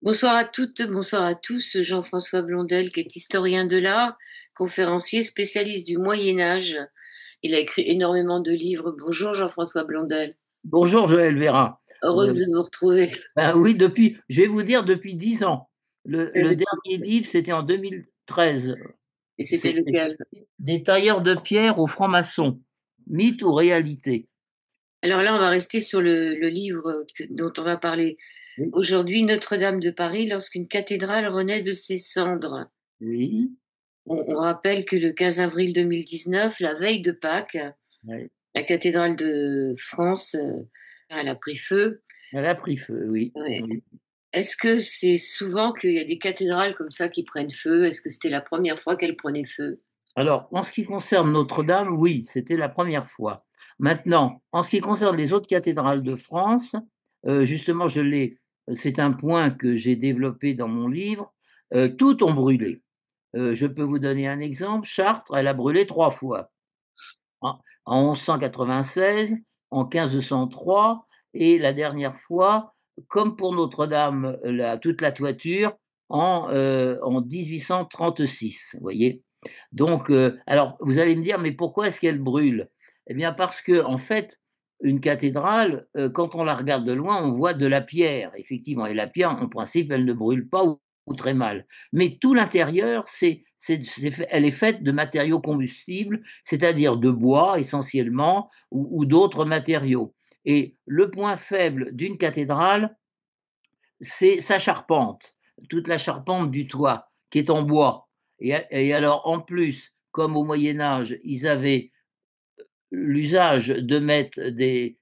Bonsoir à toutes, bonsoir à tous. Jean-François Blondel, qui est historien de l'art, conférencier, spécialiste du Moyen Âge. Il a écrit énormément de livres. Bonjour Jean-François Blondel. Bonjour Joël Vera. Heureuse Euh, de vous retrouver. ben oui, je vais vous dire, depuis 10 ans. Le dernier livre, c'était en 2013. Et c'était C'était lequel? Des tailleurs de pierre aux francs-maçons, mythe ou réalité. Alors là, on va rester sur le livre dont on va parler Oui, aujourd'hui, Notre-Dame de Paris, lorsqu'une cathédrale renaît de ses cendres. oui, On rappelle que le 15 avril 2019, la veille de Pâques, oui. la cathédrale de France, elle a pris feu. Elle a pris feu, oui. Ouais. Oui. Est-ce que c'est souvent qu'il y a des cathédrales comme ça qui prennent feu? Est-ce que c'était la première fois qu'elles prenaient feu? Alors, en ce qui concerne Notre-Dame, oui, c'était la première fois. Maintenant, en ce qui concerne les autres cathédrales de France, justement, c'est un point que j'ai développé dans mon livre, toutes ont brûlé. Je peux vous donner un exemple. Chartres, elle a brûlé 3 fois, en 1196, en 1503 et la dernière fois, comme pour Notre-Dame, toute la toiture, en 1836, vous voyez? Donc, alors vous allez me dire: «Mais pourquoi est-ce qu'elle brûle?» Eh bien parce que en fait, une cathédrale, quand on la regarde de loin, on voit de la pierre, effectivement, et la pierre, en principe, elle ne brûle pas ou très mal. Mais tout l'intérieur, elle est faite de matériaux combustibles, c'est-à-dire de bois essentiellement ou d'autres matériaux. Et le point faible d'une cathédrale, c'est sa charpente, toute la charpente du toit qui est en bois. Et alors, en plus, comme au Moyen Âge, ils avaient l'usage de mettre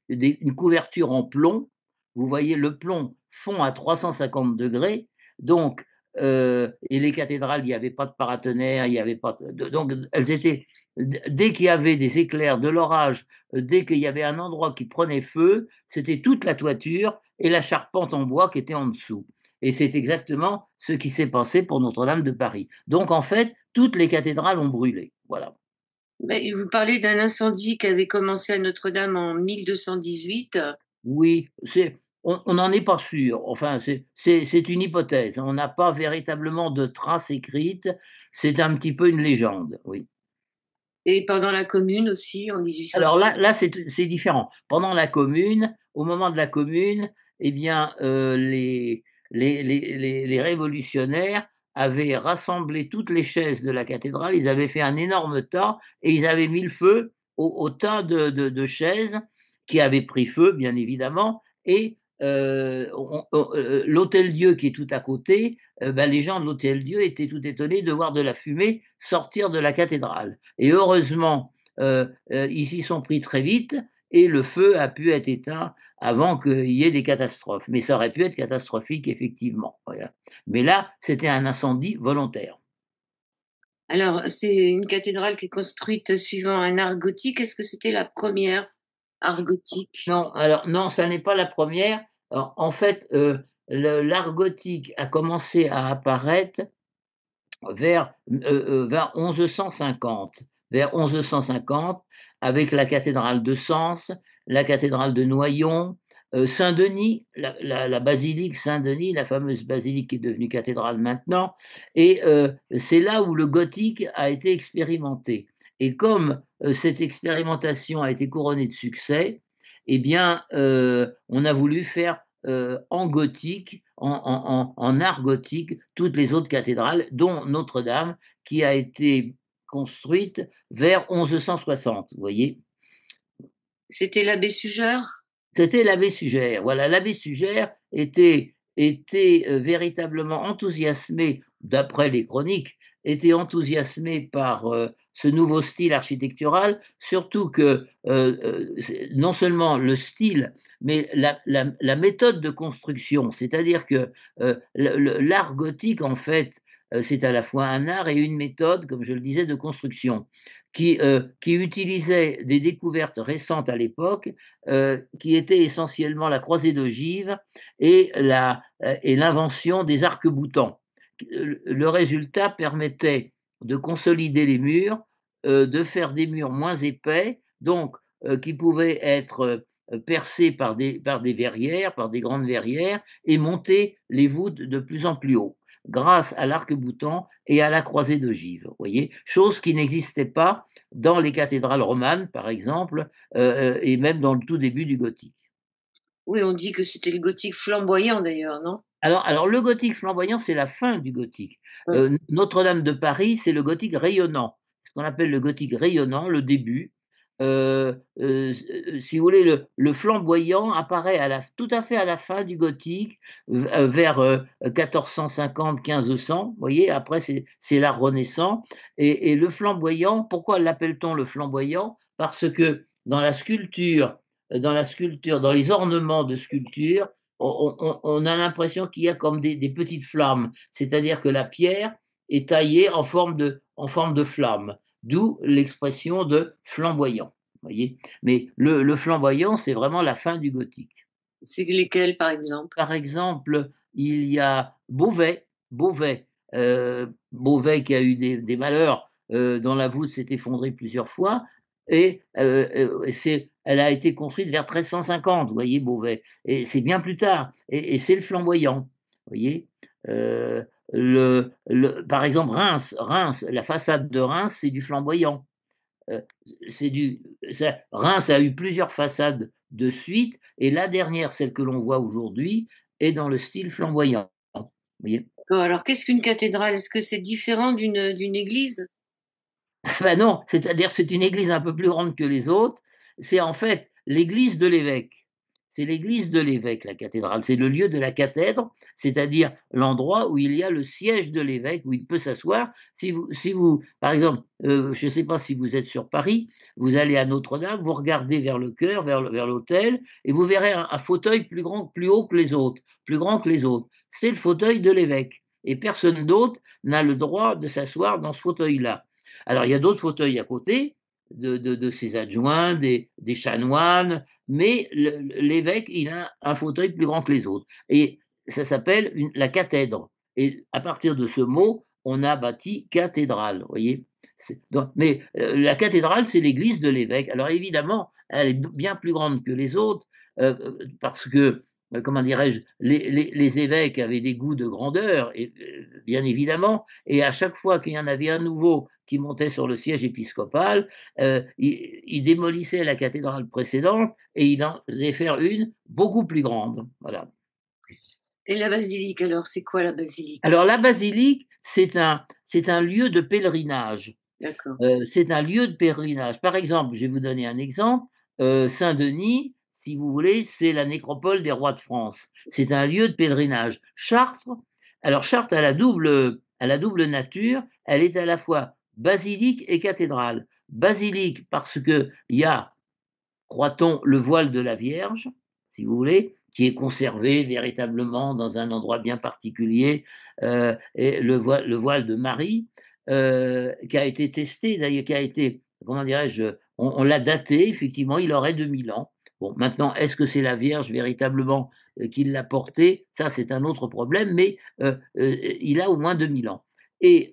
une couverture en plomb. Vous voyez, le plomb fond à 350 degrés, donc, et les cathédrales, il n'y avait pas de paratonnerre, il n'y avait pas donc elles étaient, dès qu'il y avait des éclairs, de l'orage, dès qu'il y avait un endroit qui prenait feu, c'était toute la toiture et la charpente en bois qui était en dessous. Et c'est exactement ce qui s'est passé pour Notre-Dame de Paris. Donc en fait, toutes les cathédrales ont brûlé. Voilà. Mais vous parlez d'un incendie qui avait commencé à Notre-Dame en 1218. Oui, on n'en est pas sûr. Enfin, c'est une hypothèse. On n'a pas véritablement de traces écrites. C'est un petit peu une légende, oui. Et pendant la Commune aussi, en 1800. Alors là, c'est différent. Pendant la Commune, au moment de la Commune, eh bien, les révolutionnaires avaient rassemblé toutes les chaises de la cathédrale. Ils avaient fait un énorme tas et ils avaient mis le feu au tas de chaises qui avaient pris feu, bien évidemment. Et l'Hôtel-Dieu qui est tout à côté, ben, les gens de l'Hôtel-Dieu étaient tout étonnés de voir de la fumée sortir de la cathédrale. Et heureusement, ils s'y sont pris très vite et le feu a pu être éteint avant qu'il y ait des catastrophes. Mais ça aurait pu être catastrophique, effectivement. Voilà. Mais là, c'était un incendie volontaire. Alors, c'est une cathédrale qui est construite suivant un art gothique. Est-ce que c'était la première art gothique? Non, alors non, ça n'est pas la première. En fait, l'art gothique a commencé à apparaître vers 1150. Vers 1150, avec la cathédrale de Sens, la cathédrale de Noyon, Saint-Denis, la basilique Saint-Denis, la fameuse basilique qui est devenue cathédrale maintenant. Et c'est là où le gothique a été expérimenté. Et comme cette expérimentation a été couronnée de succès, eh bien, on a voulu faire en gothique, en art gothique, toutes les autres cathédrales, dont Notre-Dame, qui a été construite vers 1160, vous voyez? C'était l'abbé Sugeur? C'était l'abbé Sugère. Voilà, l'abbé Sugère était véritablement enthousiasmé, d'après les chroniques, était enthousiasmé par, ce nouveau style architectural, surtout que, non seulement le style, mais la méthode de construction. C'est-à-dire que, l'art gothique, en fait, c'est à la fois un art et une méthode, comme je le disais, de construction, qui utilisait des découvertes récentes à l'époque, qui était essentiellement la croisée d'ogives et l'invention des arcs-boutants. Le résultat permettait de consolider les murs, de faire des murs moins épais, donc qui pouvaient être percer par des verrières, par des grandes verrières, et monter les voûtes de plus en plus haut, grâce à l'arc-boutant et à la croisée d'ogive, vous voyez? Chose qui n'existait pas dans les cathédrales romanes, par exemple, et même dans le tout début du gothique. Oui, on dit que c'était le gothique flamboyant d'ailleurs, non? Alors le gothique flamboyant, c'est la fin du gothique. Ouais. Notre-Dame de Paris, c'est le gothique rayonnant, ce qu'on appelle le gothique rayonnant, le début. Si vous voulez, le flamboyant apparaît tout à fait à la fin du gothique, vers 1450-1500, vous voyez? Après, c'est l'art renaissant, et le flamboyant, pourquoi l'appelle-t-on le flamboyant? Parce que dans les ornements de sculpture, on a l'impression qu'il y a comme des petites flammes, c'est-à-dire que la pierre est taillée en forme de flamme, d'où l'expression de flamboyant, voyez? Mais le flamboyant, c'est vraiment la fin du gothique. C'est lesquels, par exemple? Par exemple, il y a Beauvais qui a eu des malheurs, dont la voûte s'est effondrée plusieurs fois, et elle a été construite vers 1350, vous voyez, Beauvais, et c'est bien plus tard, et c'est le flamboyant, vous voyez? Heu, par exemple, Reims, la façade de Reims, c'est du flamboyant. Heu, c'est du Reims a eu plusieurs façades de suite, et la dernière, celle que l'on voit aujourd'hui, est dans le style flamboyant. Vous voyez? D'accord, alors qu'est-ce qu'une cathédrale? Est-ce que c'est différent d'une église? Bah non, c'est-à-dire c'est une église un peu plus grande que les autres. C'est en fait l'église de l'évêque. C'est l'église de l'évêque, la cathédrale. C'est le lieu de la cathèdre, c'est-à-dire l'endroit où il y a le siège de l'évêque, où il peut s'asseoir. Si vous par exemple, je ne sais pas si vous êtes sur Paris, vous allez à Notre-Dame, vous regardez vers le chœur, vers l'autel, et vous verrez un fauteuil plus grand, plus haut que les autres, plus grand que les autres. C'est le fauteuil de l'évêque, et personne d'autre n'a le droit de s'asseoir dans ce fauteuil-là. Alors, il y a d'autres fauteuils à côté, de ses adjoints, des chanoines, mais l'évêque, il a un fauteuil plus grand que les autres. Et ça s'appelle la cathèdre. Et à partir de ce mot, on a bâti cathédrale, vous voyez. Mais la cathédrale, c'est l'église de l'évêque. Alors évidemment, elle est bien plus grande que les autres, parce que, comment dirais-je, les évêques avaient des goûts de grandeur, et, bien évidemment, et à chaque fois qu'il y en avait un nouveau qui montait sur le siège épiscopal, il démolissait la cathédrale précédente et il en faisait faire une beaucoup plus grande. Voilà. Et la basilique alors, c'est quoi la basilique? Alors la basilique, c'est un lieu de pèlerinage. D'accord. C'est un lieu de pèlerinage. Par exemple, je vais vous donner un exemple, Saint-Denis, si vous voulez, c'est la nécropole des rois de France. C'est un lieu de pèlerinage. Chartres a la double nature, elle est à la fois basilique et cathédrale. Basilique parce qu'il y a, croit-on, le voile de la Vierge, si vous voulez, qui est conservé véritablement dans un endroit bien particulier, et le voile de Marie, qui a été testé, d'ailleurs, qui a été, comment dirais-je, on l'a daté, effectivement, il aurait 2000 ans. Bon, maintenant, est-ce que c'est la Vierge véritablement qui l'a porté? Ça, c'est un autre problème, mais il a au moins 2000 ans. Et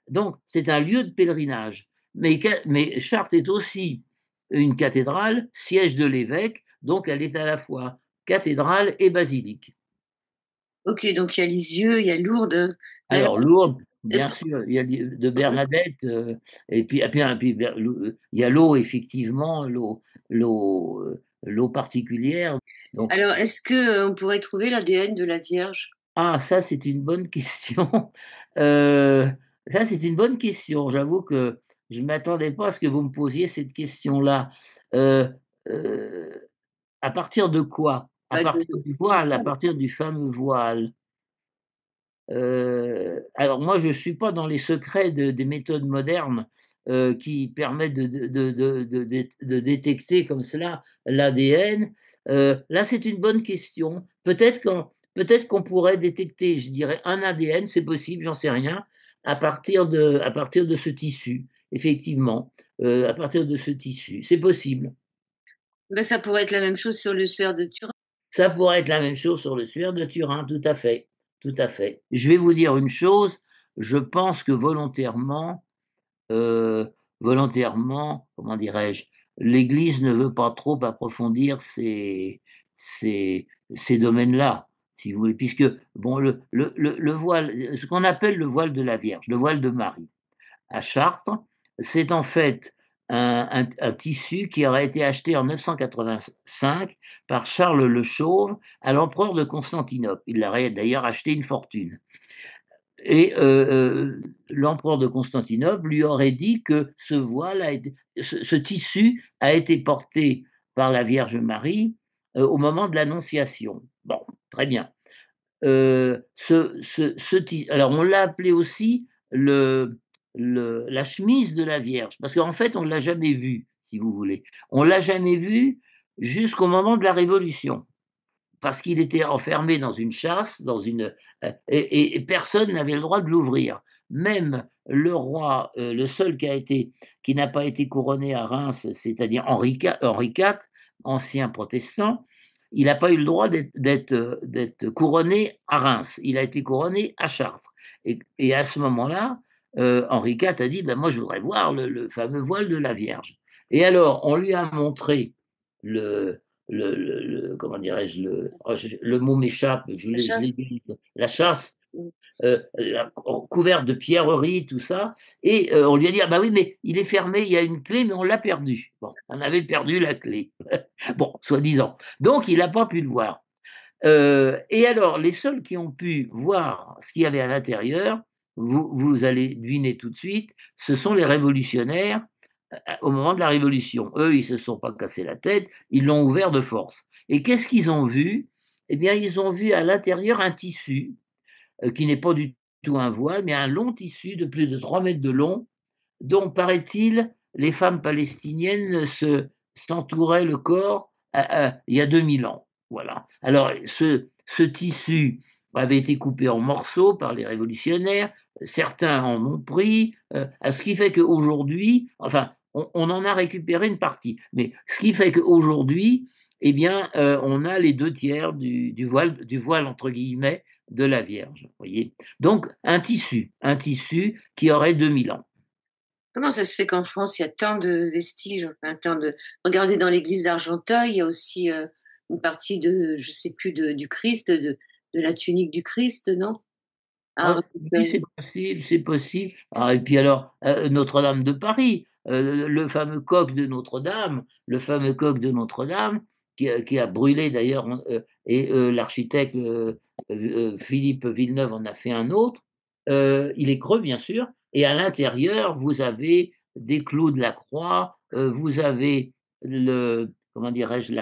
donc, c'est un lieu de pèlerinage. Mais Chartres est aussi une cathédrale, siège de l'évêque, donc elle est à la fois cathédrale et basilique. OK, donc il y a Lisieux, il y a Lourdes, mais alors Alors Lourdes, est-ce bien qu'on sûr, il y a de Bernadette, et puis il y a l'eau, effectivement, l'eau particulière. Donc alors est-ce que, on pourrait trouver l'ADN de la Vierge? ça c'est une bonne question. Heu, Ça c'est une bonne question. J'avoue que je ne m'attendais pas à ce que vous me posiez cette question-là. Heu heu, à partir de quoi? À Bah, partir du voile, à partir du fameux voile. Alors moi, je ne suis pas dans les secrets des méthodes modernes, qui permettent de détecter comme cela l'ADN. Là, c'est une bonne question. Peut-être qu'on pourrait détecter, je dirais, un ADN, c'est possible, j'en sais rien, à partir de ce tissu, effectivement, à partir de ce tissu. C'est possible. bah, ça pourrait être la même chose sur le sphère de Turin. Ça pourrait être la même chose sur le suaire de Turin, tout à fait, tout à fait. Je vais vous dire une chose, je pense que volontairement, comment dirais-je? l'Église ne veut pas trop approfondir ces domaines-là, si vous voulez, puisque bon, le voile, ce qu'on appelle le voile de la Vierge, le voile de Marie, à Chartres, c'est en fait un tissu qui aurait été acheté en 985 par Charles le Chauve à l'empereur de Constantinople. Il aurait d'ailleurs acheté une fortune. Et l'empereur de Constantinople lui aurait dit que ce tissu a été porté par la Vierge Marie au moment de l'Annonciation. Bon, très bien. Alors on l'a appelé aussi la chemise de la Vierge, parce qu'en fait on ne l'a jamais vue, si vous voulez. On ne l'a jamais vue jusqu'au moment de la Révolution, parce qu'il était enfermé dans une châsse, et personne n'avait le droit de l'ouvrir. Même le roi, le seul qui n'a pas été couronné à Reims, c'est-à-dire Henri IV, ancien protestant, il n'a pas eu le droit d'être couronné à Reims. Il a été couronné à Chartres. Et à ce moment-là, Henri IV a dit ben, moi, je voudrais voir le fameux voile de la Vierge. Et alors, on lui a montré le, comment dirais-je, le mot m'échappe, La je chasse. l'ai dit, la chasse, Mmh. couverte de pierreries, tout ça, et on lui a dit ah bah oui, mais il est fermé, il y a une clé, mais on l'a perdu. Bon, on avait perdu la clé, bon, soi-disant. Donc il n'a pas pu le voir. Et alors, les seuls qui ont pu voir ce qu'il y avait à l'intérieur, vous allez deviner tout de suite, ce sont les révolutionnaires au moment de la Révolution. Eux, ils ne se sont pas cassés la tête, ils l'ont ouvert de force. Et qu'est-ce qu'ils ont vu? Eh bien, ils ont vu à l'intérieur un tissu qui n'est pas du tout un voile, mais un long tissu de plus de 3 mètres de long, dont, paraît-il, les femmes palestiniennes s'entouraient le corps il y a 2000 ans. Voilà. Alors, ce tissu avait été coupé en morceaux par les révolutionnaires, certains en ont pris, ce qui fait qu'aujourd'hui, enfin, on en a récupéré une partie, mais ce qui fait qu'aujourd'hui, eh bien, on a les 2 tiers du voile, entre guillemets, de la Vierge. Voyez. Donc, un tissu qui aurait 2000 ans. Comment ça se fait qu'en France, il y a tant de vestiges, enfin tant de regardez dans l'église d'Argenteuil, il y a aussi, une partie de je sais plus du Christ, de la tunique du Christ, non? À Ah, oui, Argenteuil. c'est possible, c'est possible. Ah, et puis alors, Notre-Dame de Paris, le fameux coq de Notre-Dame, qui a brûlé d'ailleurs, et l'architecte Philippe Villeneuve en a fait un autre. Il est creux, bien sûr, et à l'intérieur, vous avez des clous de la croix, vous avez comment dirais-je,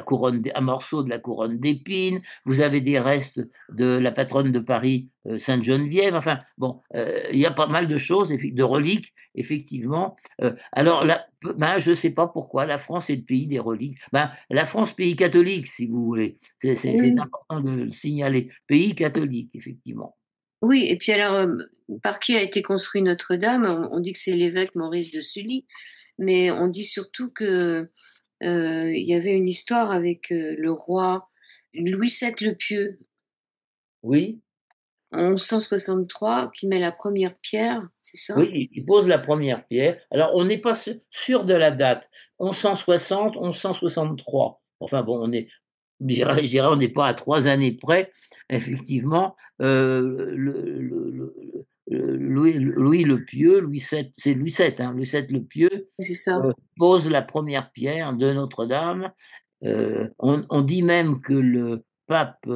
un morceau de la couronne d'épines, vous avez des restes de la patronne de Paris, Sainte-Geneviève. Enfin, bon, il y a pas mal de choses, de reliques, effectivement. Alors là, ben, je ne sais pas pourquoi la France est le pays des reliques. Ben, la France, pays catholique, si vous voulez. C'est Oui, important de le signaler. Pays catholique, effectivement. oui et puis alors, par qui a été construit Notre-Dame? On dit que c'est l'évêque Maurice de Sully, mais on dit surtout que, il y avait une histoire avec, le roi Louis VII le Pieux Oui, en 1163 qui met la première pierre, c'est ça? oui, il pose la première pierre. Alors, on n'est pas sûr de la date. 1160, 1163. Enfin bon, je dirais, on n'est pas à 3 années près. Effectivement, Louis le Pieux, Louis VII, c'est Louis VII, hein, Louis VII le Pieux, C'est ça. pose la première pierre de Notre-Dame. On dit même que le pape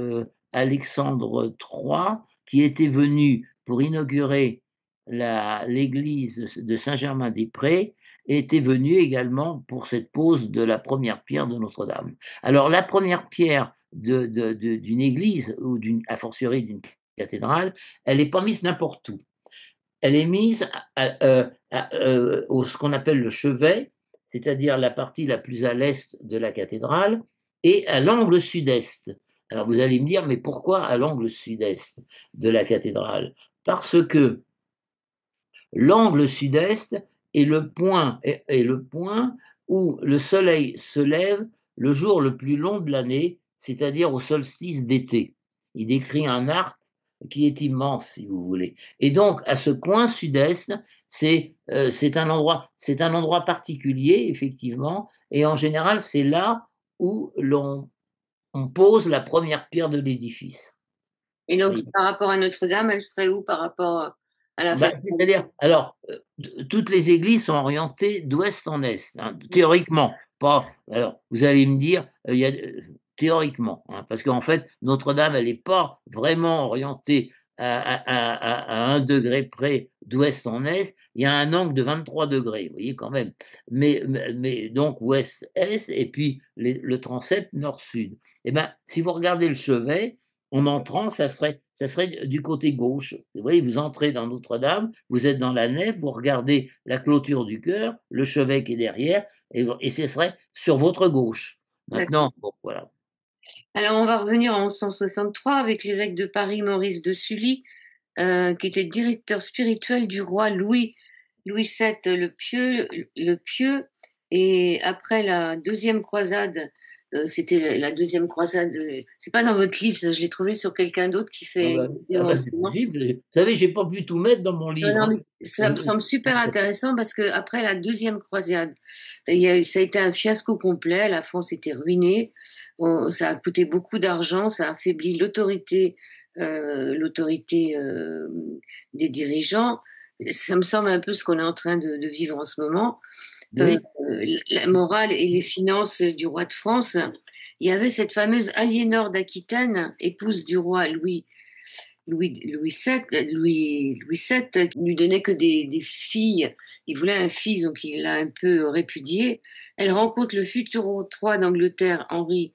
Alexandre III, qui était venu pour inaugurer l'église de Saint-Germain-des-Prés, était venu également pour cette pose de la première pierre de Notre-Dame. Alors, la première pierre d'une église, ou a fortiori d'une cathédrale, elle n'est pas mise n'importe où. Elle est mise au ce qu'on appelle le chevet, c'est-à-dire la partie la plus à l'est de la cathédrale, et à l'angle sud-est. Alors vous allez me dire, mais pourquoi à l'angle sud-est de la cathédrale? Parce que l'angle sud-est est le point où le soleil se lève le jour le plus long de l'année, c'est-à-dire au solstice d'été. Il décrit un arc qui est immense, si vous voulez. Et donc, à ce coin sud-est, c'est un endroit particulier, effectivement, et en général, c'est là où on pose la première pierre de l'édifice. Et donc, Voyez? par rapport à Notre-Dame, elle serait où par rapport à la Bah, façade? c'est-à-dire, alors, toutes les églises sont orientées d'ouest en est, hein, théoriquement. Pas, alors, vous allez me dire, il y a, théoriquement, hein, parce qu'en fait, Notre-Dame, elle n'est pas vraiment orientée à 1 degré près d'ouest en est. Il y a un angle de 23 degrés, vous voyez, quand même. Mais donc ouest-est, et puis le transept nord-sud. Et ben, si vous regardez le chevet, en entrant, ça serait du côté gauche. Vous voyez, vous entrez dans Notre-Dame, vous êtes dans la nef, vous regardez la clôture du chœur, le chevet qui est derrière, et ce serait sur votre gauche. D'accord. Maintenant, bon, voilà. Alors, on va revenir en 1163 avec l'évêque de Paris, Maurice de Sully, qui était directeur spirituel du roi Louis VII le Pieux. Et après la deuxième croisade, c'était la deuxième croisade, c'est pas dans votre livre, ça, je l'ai trouvé sur quelqu'un d'autre qui fait des Ah bah, c'est renseignements. possible. Vous savez, j'ai pas pu tout mettre dans mon Non, livre, non, hein. mais ça me semble super intéressant parce que après la deuxième croisade, ça a été un fiasco complet. La France était ruinée. Ça a coûté beaucoup d'argent. Ça a affaibli l'autorité des dirigeants. Ça me semble un peu ce qu'on est en train de vivre en ce moment. Euh, Oui, la morale et les finances du roi de France. Il y avait cette fameuse Aliénor d'Aquitaine, épouse du roi Louis VII lui donnait que des filles. Il voulait un fils, donc il l'a un peu répudié. Elle rencontre le futur roi d'Angleterre, Henri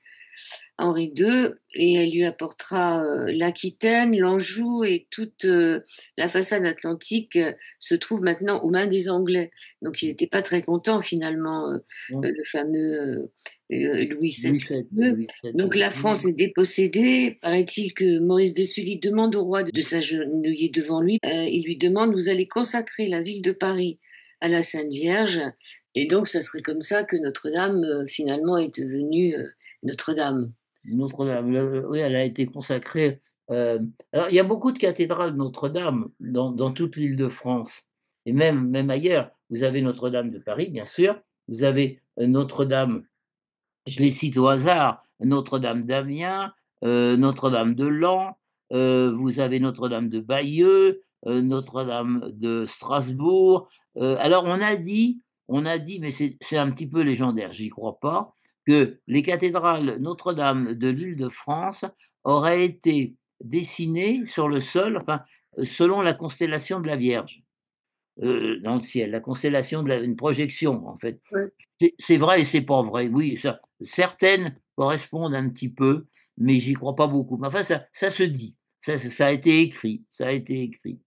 II, et elle lui apportera l'Aquitaine, l'Anjou et toute la façade atlantique se trouve maintenant aux mains des Anglais. Donc il n'était pas très content finalement, bon, le fameux Louis Louis VII. VII, Louis VII, Donc la France effectivement. est dépossédée. Paraît-il que Maurice de Sully demande au roi de s'agenouiller devant lui. Il lui demande, vous allez consacrer la ville de Paris à la Sainte Vierge. Et donc ça serait comme ça que Notre-Dame finalement est devenue Notre-Dame. Notre-Dame, oui, elle a été consacrée. Alors, il y a beaucoup de cathédrales Notre-Dame dans toute l'Île-de-France, et même ailleurs. Vous avez Notre-Dame de Paris, bien sûr. Vous avez Notre-Dame, je les cite au hasard, Notre-Dame d'Amiens, Notre-Dame de Laon, vous avez Notre-Dame de Bayeux, Notre-Dame de Strasbourg. Alors on a dit, mais c'est un petit peu légendaire, j'y crois pas, que les cathédrales Notre-Dame de l'Île-de-France auraient été dessinées sur le sol, enfin, selon la constellation de la Vierge, dans le ciel, la constellation de la une projection, en fait. Ouais. C'est vrai et c'est pas vrai. Oui, ça certaines correspondent un petit peu, mais j'y crois pas beaucoup. Mais enfin, ça se dit. Ça a été écrit, ça a été écrit.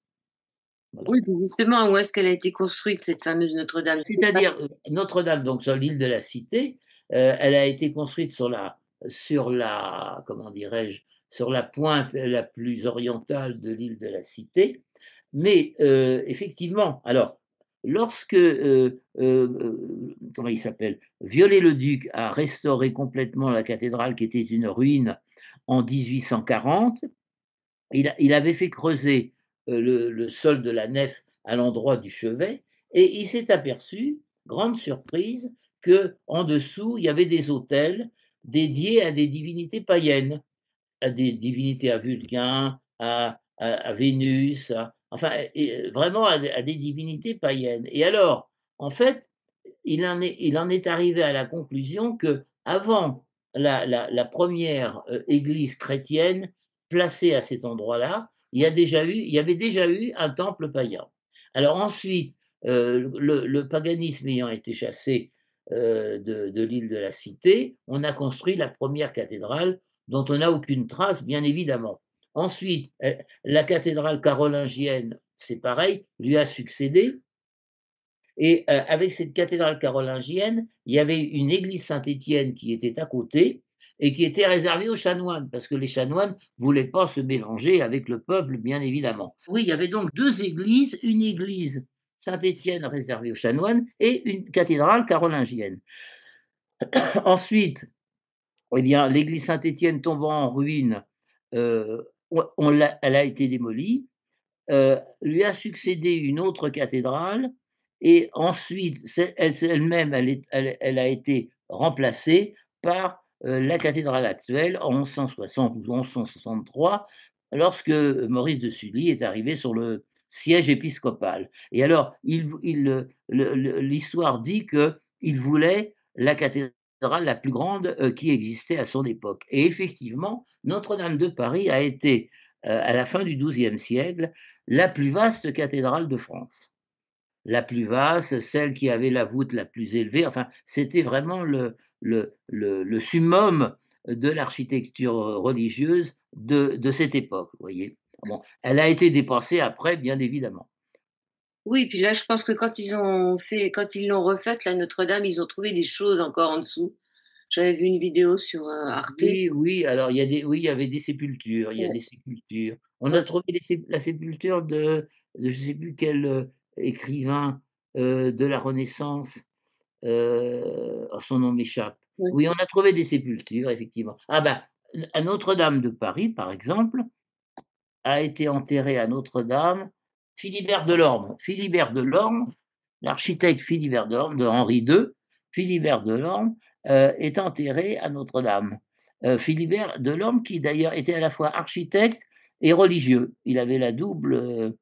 Voilà. Oui, puis justement, où est-ce qu'elle a été construite, cette fameuse Notre-Dame? C'est-à-dire, Notre-Dame, donc sur l'île de la Cité, elle a été construite comment dirais-je? Sur la pointe la plus orientale de l'île de la Cité. Mais, effectivement, alors, lorsque, comment il s'appelle? Viollet-le-Duc a restauré complètement la cathédrale qui était une ruine en 1840, il avait fait creuser, le sol de la nef à l'endroit du chevet, et il s'est aperçu, grande surprise, qu'en dessous, il y avait des autels dédiés à des divinités païennes, à des divinités, à Vulcain, à Vénus, enfin, et vraiment à des divinités païennes. Et alors, en fait, il en est arrivé à la conclusion qu'avant la 1re église chrétienne placée à cet endroit-là, il y avait déjà eu un temple païen. Alors ensuite, le paganisme ayant été chassé, de l'île de la Cité, on a construit la 1re cathédrale dont on n'a aucune trace, bien évidemment. Ensuite, la cathédrale carolingienne, c'est pareil, lui a succédé, et avec cette cathédrale carolingienne, il y avait une église Saint-Étienne qui était à côté et qui était réservée aux chanoines, parce que les chanoines ne voulaient pas se mélanger avec le peuple, bien évidemment. Oui, il y avait donc 2 églises, une église Saint-Étienne réservée aux chanoines et une cathédrale carolingienne. Ensuite, eh bien, l'église Saint-Étienne tombant en ruine, elle a été démolie, lui a succédé une autre cathédrale et ensuite elle-même, elle a été remplacée par, la cathédrale actuelle en 1160 ou 1163 lorsque Maurice de Sully est arrivé sur le siège épiscopal et alors l'histoire dit qu'il voulait la cathédrale la plus grande, qui existait à son époque et effectivement, Notre-Dame de Paris a été, à la fin du XIIe siècle, la plus vaste cathédrale de France. La plus vaste, celle qui avait la voûte la plus élevée, enfin, c'était vraiment le summum de l'architecture religieuse de cette époque, vous voyez? Bon, elle a été dépassée après, bien évidemment. Oui, puis là, je pense que quand ils l'ont refaite, la Notre-Dame, ils ont trouvé des choses encore en dessous. J'avais vu une vidéo sur, Arte. Oui, oui, alors il y avait des sépultures, il y a Ouais, des sépultures. On ouais, a trouvé la sépulture de je ne sais plus quel, écrivain, de la Renaissance. Oh, son nom m'échappe. ouais. Oui, on a trouvé des sépultures, effectivement. Ah ben, à Notre-Dame de Paris, par exemple, a été enterré à Notre-Dame Philibert Delorme. Philibert Delorme, l'architecte Philibert Delorme de Henri II, Philibert Delorme, est enterré à Notre-Dame. Philibert Delorme qui d'ailleurs était à la fois architecte et religieux. Il avait la double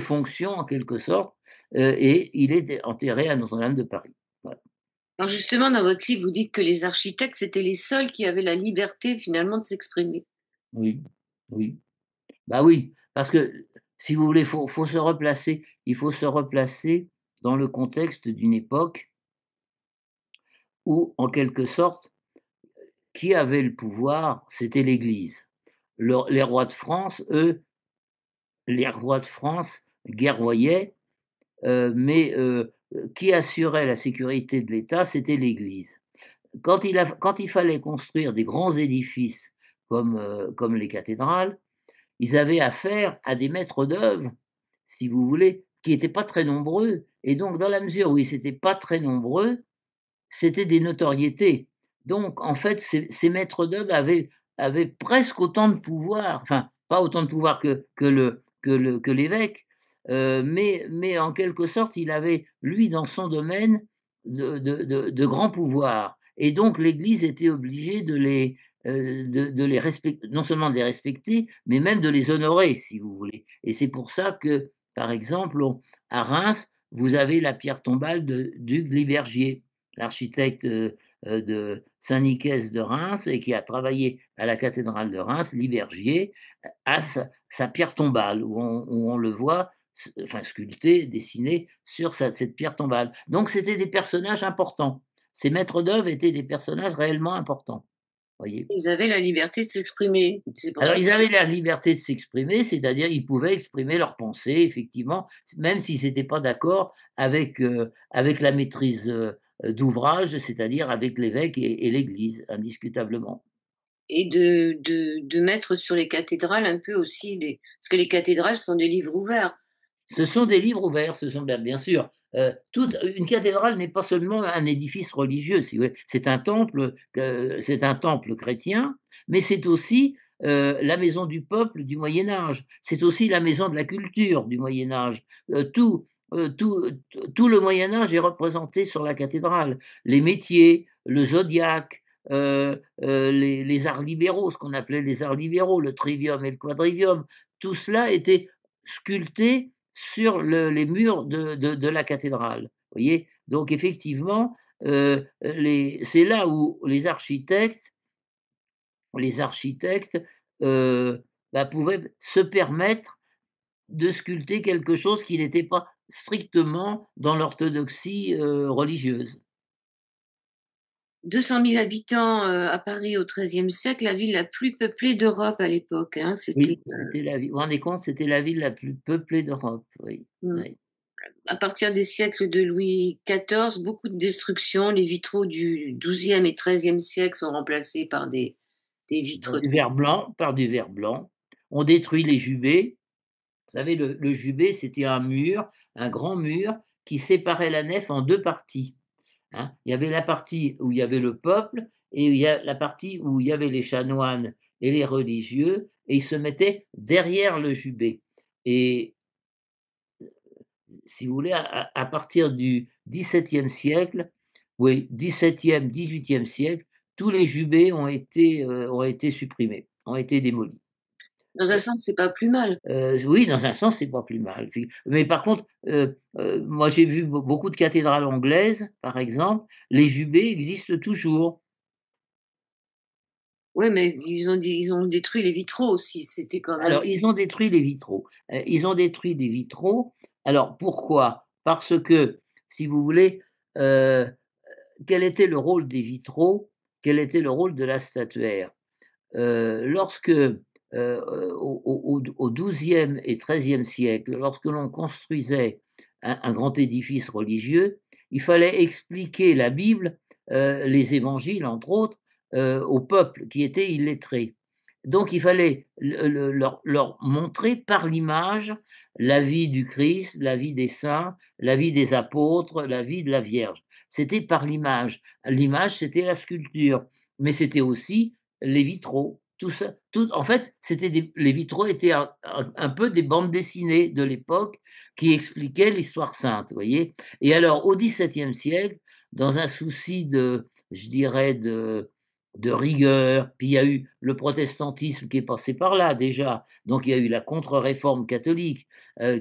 fonction en quelque sorte, et il est enterré à Notre-Dame de Paris. Voilà. Alors justement, dans votre livre, vous dites que les architectes, c'était les seuls qui avaient la liberté finalement de s'exprimer. Oui, oui. Bah oui, parce que si vous voulez, il faut se replacer dans le contexte d'une époque où, en quelque sorte, qui avait le pouvoir? C'était l'Église. Les rois de France, eux, les rois de France guerroyaient, mais qui assurait la sécurité de l'État? C'était l'Église. Quand il fallait construire des grands édifices comme les cathédrales, ils avaient affaire à des maîtres d'œuvre, si vous voulez, qui n'étaient pas très nombreux et donc dans la mesure où ils étaient pas très nombreux, c'était des notoriétés. Donc en fait, ces maîtres d'œuvre avaient presque autant de pouvoir, enfin, pas autant de pouvoir que l'évêque, mais en quelque sorte, il avait, lui, dans son domaine, de grands pouvoirs et donc l'Église était obligée de les respecter, non seulement de les respecter, mais même de les honorer, si vous voulez et c'est pour ça que, par exemple, à Reims, vous avez la pierre tombale de d'Hugues Libergier, l'architecte, de Saint-Nicaise de Reims et qui a travaillé à la cathédrale de Reims, Libergier, a sa pierre tombale où on le voit enfin sculpté, dessiné sur cette pierre tombale. Donc c'était des personnages importants. Ces maîtres d'œuvre étaient des personnages réellement importants, voyez? Ils avaient la liberté de s'exprimer. C'est pour Alors ça. ils avaient la liberté de s'exprimer, c'est-à-dire ils pouvaient exprimer leurs pensées effectivement, même s'ils étaient pas d'accord avec la maîtrise, d'ouvrage, c'est-à-dire avec l'évêque et l'Église, indiscutablement. Et de mettre sur les cathédrales un peu aussi les parce que les cathédrales sont des livres ouverts. Ce sont des livres ouverts, ce sont bien sûr, toute une cathédrale n'est pas seulement un édifice religieux, si vous voulez. C'est un temple chrétien, mais c'est aussi, la maison du peuple du Moyen Âge. C'est aussi la maison de la culture du Moyen Âge. Tout le Moyen Âge est représenté sur la cathédrale. Les métiers, le zodiaque, les arts libéraux, ce qu'on appelait les arts libéraux, le trivium et le quadrivium, tout cela était sculpté sur les murs de la cathédrale. Vous voyez? Donc effectivement, c'est là où les architectes bah, pouvaient se permettre de sculpter quelque chose qui n'était pas strictement dans l'orthodoxie religieuse. 200 000 habitants, à Paris au XIIIe siècle, la ville la plus peuplée d'Europe à l'époque, hein. C'était, Oui, c'était la ville. Vous vous rendez compte, c'était la ville la plus peuplée d'Europe, oui, mmh, oui. à partir des siècles de Louis XIV, beaucoup de destructions. Les vitraux du XIIe et XIIIe siècle sont remplacés par des Par vitres du verre blanc, par du verre blanc. On détruit les jubés. Vous savez, le jubé, c'était un mur, un grand mur qui séparait la nef en 2 parties, hein. Il y avait la partie où il y avait le peuple et il y a la partie où il y avait les chanoines et les religieux, et ils se mettaient derrière le jubé. Et si vous voulez, à partir du XVIIe siècle, oui, XVIIe, XVIIIe siècle, tous les jubés ont été supprimés, ont été démolis. Dans un sens, c'est pas plus mal. Oui, dans un sens, c'est pas plus mal. Puis mais par contre, moi j'ai vu beaucoup de cathédrales anglaises, par exemple, les jubés existent toujours. Ouais, mais ils ont détruit les vitraux aussi, c'était quand même Alors, ils ont détruit les vitraux. Ils ont détruit les vitraux. Alors pourquoi? Parce que, si vous voulez, heu, quel était le rôle des vitraux? Quel était le rôle de la statuaire? Lorsque, au XIIe et XIIIe siècle, lorsque l'on construisait un grand édifice religieux, il fallait expliquer la Bible, les évangiles entre autres, au peuple qui était illettré. Donc il fallait leur montrer par l'image la vie du Christ, la vie des saints, la vie des apôtres, la vie de la Vierge. C'était par l'image. L'image, c'était la sculpture, mais c'était aussi les vitraux, tout ça, tout en fait, c'était des les vitraux étaient un peu des bandes dessinées de l'époque qui expliquaient l'histoire sainte, vous voyez? Et alors au XVIIe siècle, dans un souci de, je dirais, de rigueur, puis il y a eu le protestantisme qui est passé par là déjà, donc il y a eu la contre-réforme catholique,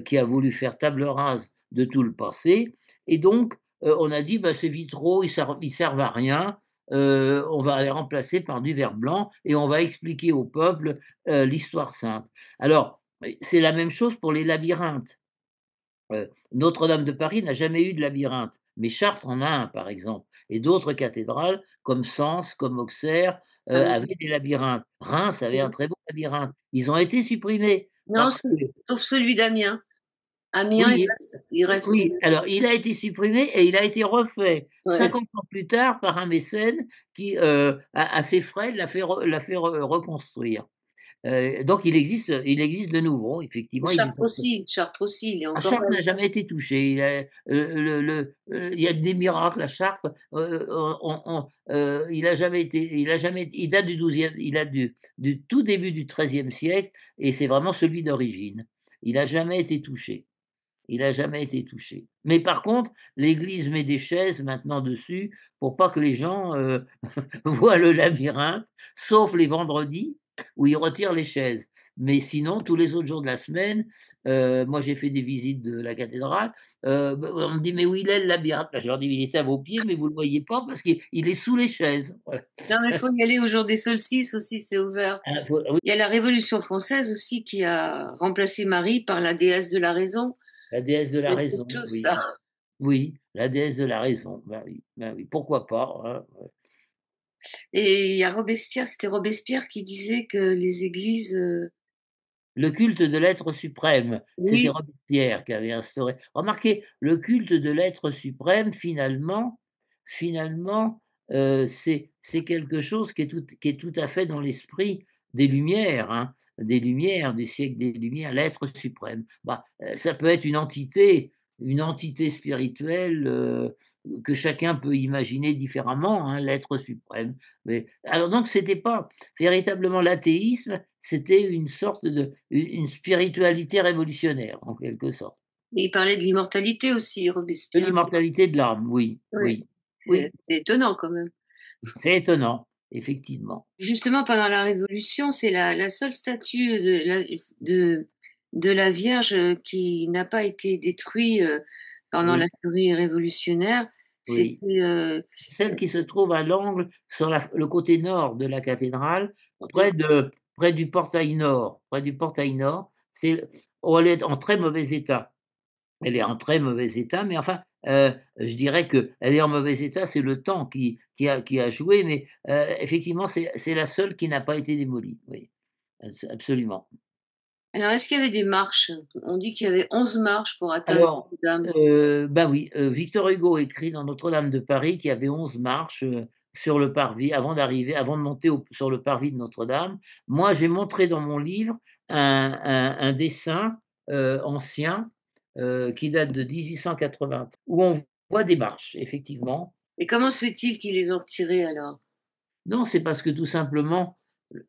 qui a voulu faire table rase de tout le passé, et donc on a dit: «Bah, ces vitraux, ils servent à rien, on va les remplacer par du verre blanc et on va expliquer au peuple, l'histoire sainte». Alors, c'est la même chose pour les labyrinthes. Notre-Dame de Paris n'a jamais eu de labyrinthe, mais Chartres en a un, par exemple, et d'autres cathédrales comme Sens, comme Auxerre, ah oui. avaient des labyrinthes. Reims avait un Mmh. très beau labyrinthe. Ils ont été supprimés Non, parce que sauf celui d'Amiens. Amiens, oui, il reste, oui, alors il a été supprimé et il a été refait ouais. 50 ans plus tard par un mécène qui, à ses frais, l'a fait reconstruire. Donc il existe de nouveau, effectivement, il existe. Chartres aussi, il est Ah, encore Chartres là. n'a jamais été touché. Il y a que des miracles à Chartres. Il date du 12e, il date du tout début du XIIIe siècle et c'est vraiment celui d'origine. Il a jamais été touché. Il a jamais été touché. Mais par contre, l'église met des chaises maintenant dessus pour pas que les gens, voient le labyrinthe, sauf les vendredis où ils retirent les chaises. Mais sinon, tous les autres jours de la semaine, moi j'ai fait des visites de la cathédrale, on me dit: «Mais où il est le labyrinthe?» Bah, je leur dis: «Il est à vos pieds, mais vous le voyez pas parce qu'il est sous les chaises». Voilà. Non, mais il faut y aller au jour des solstices aussi, c'est ouvert. Oui, Il y a la Révolution française aussi qui a remplacé Marie par la déesse de la raison. la déesse de la C'est raison, quelque chose oui. ça. Oui, la déesse de la raison, ben oui, pourquoi pas, hein? Et il y a Robespierre, c'était Robespierre qui disait que les églises, Le culte de l'être suprême, c'était oui, Robespierre qui avait instauré. Remarquez, le culte de l'être suprême finalement, c'est quelque chose qui est tout à fait dans l'esprit des Lumières, hein, des Lumières, du siècle des Lumières, l'être suprême. Bah, ça peut être une entité spirituelle, que chacun peut imaginer différemment, hein, l'être suprême. Mais alors donc c'était pas véritablement l'athéisme, c'était une sorte de une spiritualité révolutionnaire, en quelque sorte. et il parlait de l'immortalité aussi, De Robespierre. l'immortalité de l'âme, oui, Oui, oui, oui, c'est étonnant quand même. c'est étonnant, effectivement. Justement, pendant la Révolution, c'est la seule statue de de la Vierge, qui n'a pas été détruite, pendant la Oui, furie révolutionnaire. oui. C'était, Celle qui se trouve à l'angle sur le côté nord de la cathédrale, des près du portail nord, elle est en très mauvais état. Elle est en très mauvais état, mais enfin, je dirais qu'elle est en mauvais état, c'est le temps qui a joué, mais effectivement, c'est la seule qui n'a pas été démolie, oui, absolument. alors est-ce qu'il y avait des marches? On dit qu'il y avait 11 marches pour atteindre Alors, Notre-Dame. bah, oui, Victor Hugo écrit dans Notre-Dame de Paris qu'il y avait 11 marches, sur le parvis avant de monter sur le parvis de Notre-Dame. Moi, j'ai montré dans mon livre un dessin, ancien, qui date de 1880 où on voit des marches, effectivement. Et comment se fait-il qu'ils les ont retirées alors? Non, c'est parce que tout simplement,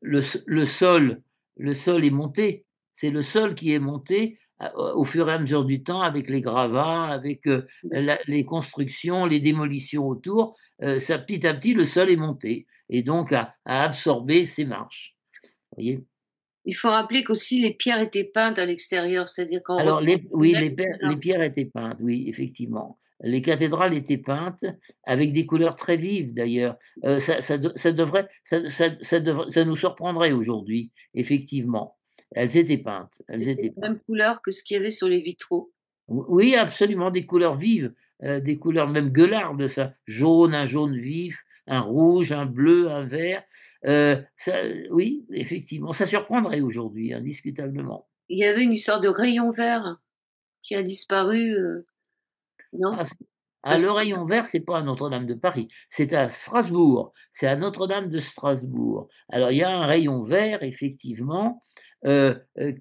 le sol, le sol est monté. C'est le sol qui est monté au fur et à mesure du temps avec les gravats, avec les constructions, les démolitions autour. Ça, petit à petit, le sol est monté et donc a absorbé ces marches. Voyez. Il faut rappeler qu'aussi les pierres étaient peintes à l'extérieur, c'est-à-dire qu'on Alors oui, reconnaît les pierres étaient peintes, oui, effectivement. Les cathédrales étaient peintes avec des couleurs très vives d'ailleurs. Ça nous surprendrait aujourd'hui, effectivement. Elles étaient peintes, elles c'était étaient la peintes. même couleur que ce qu'il y avait sur les vitraux. Oui, absolument, des couleurs vives, des couleurs même gueulardes, ça. Jaune, un jaune vif, un rouge, un bleu, un vert. Ça oui, effectivement, ça surprendrait aujourd'hui, indiscutablement. Il y avait une histoire de rayon vert qui a disparu, non? Ah, Parce le rayon vert, c'est pas à Notre-Dame de Paris, c'est à Strasbourg, c'est à Notre-Dame de Strasbourg. Alors il y a un rayon vert effectivement,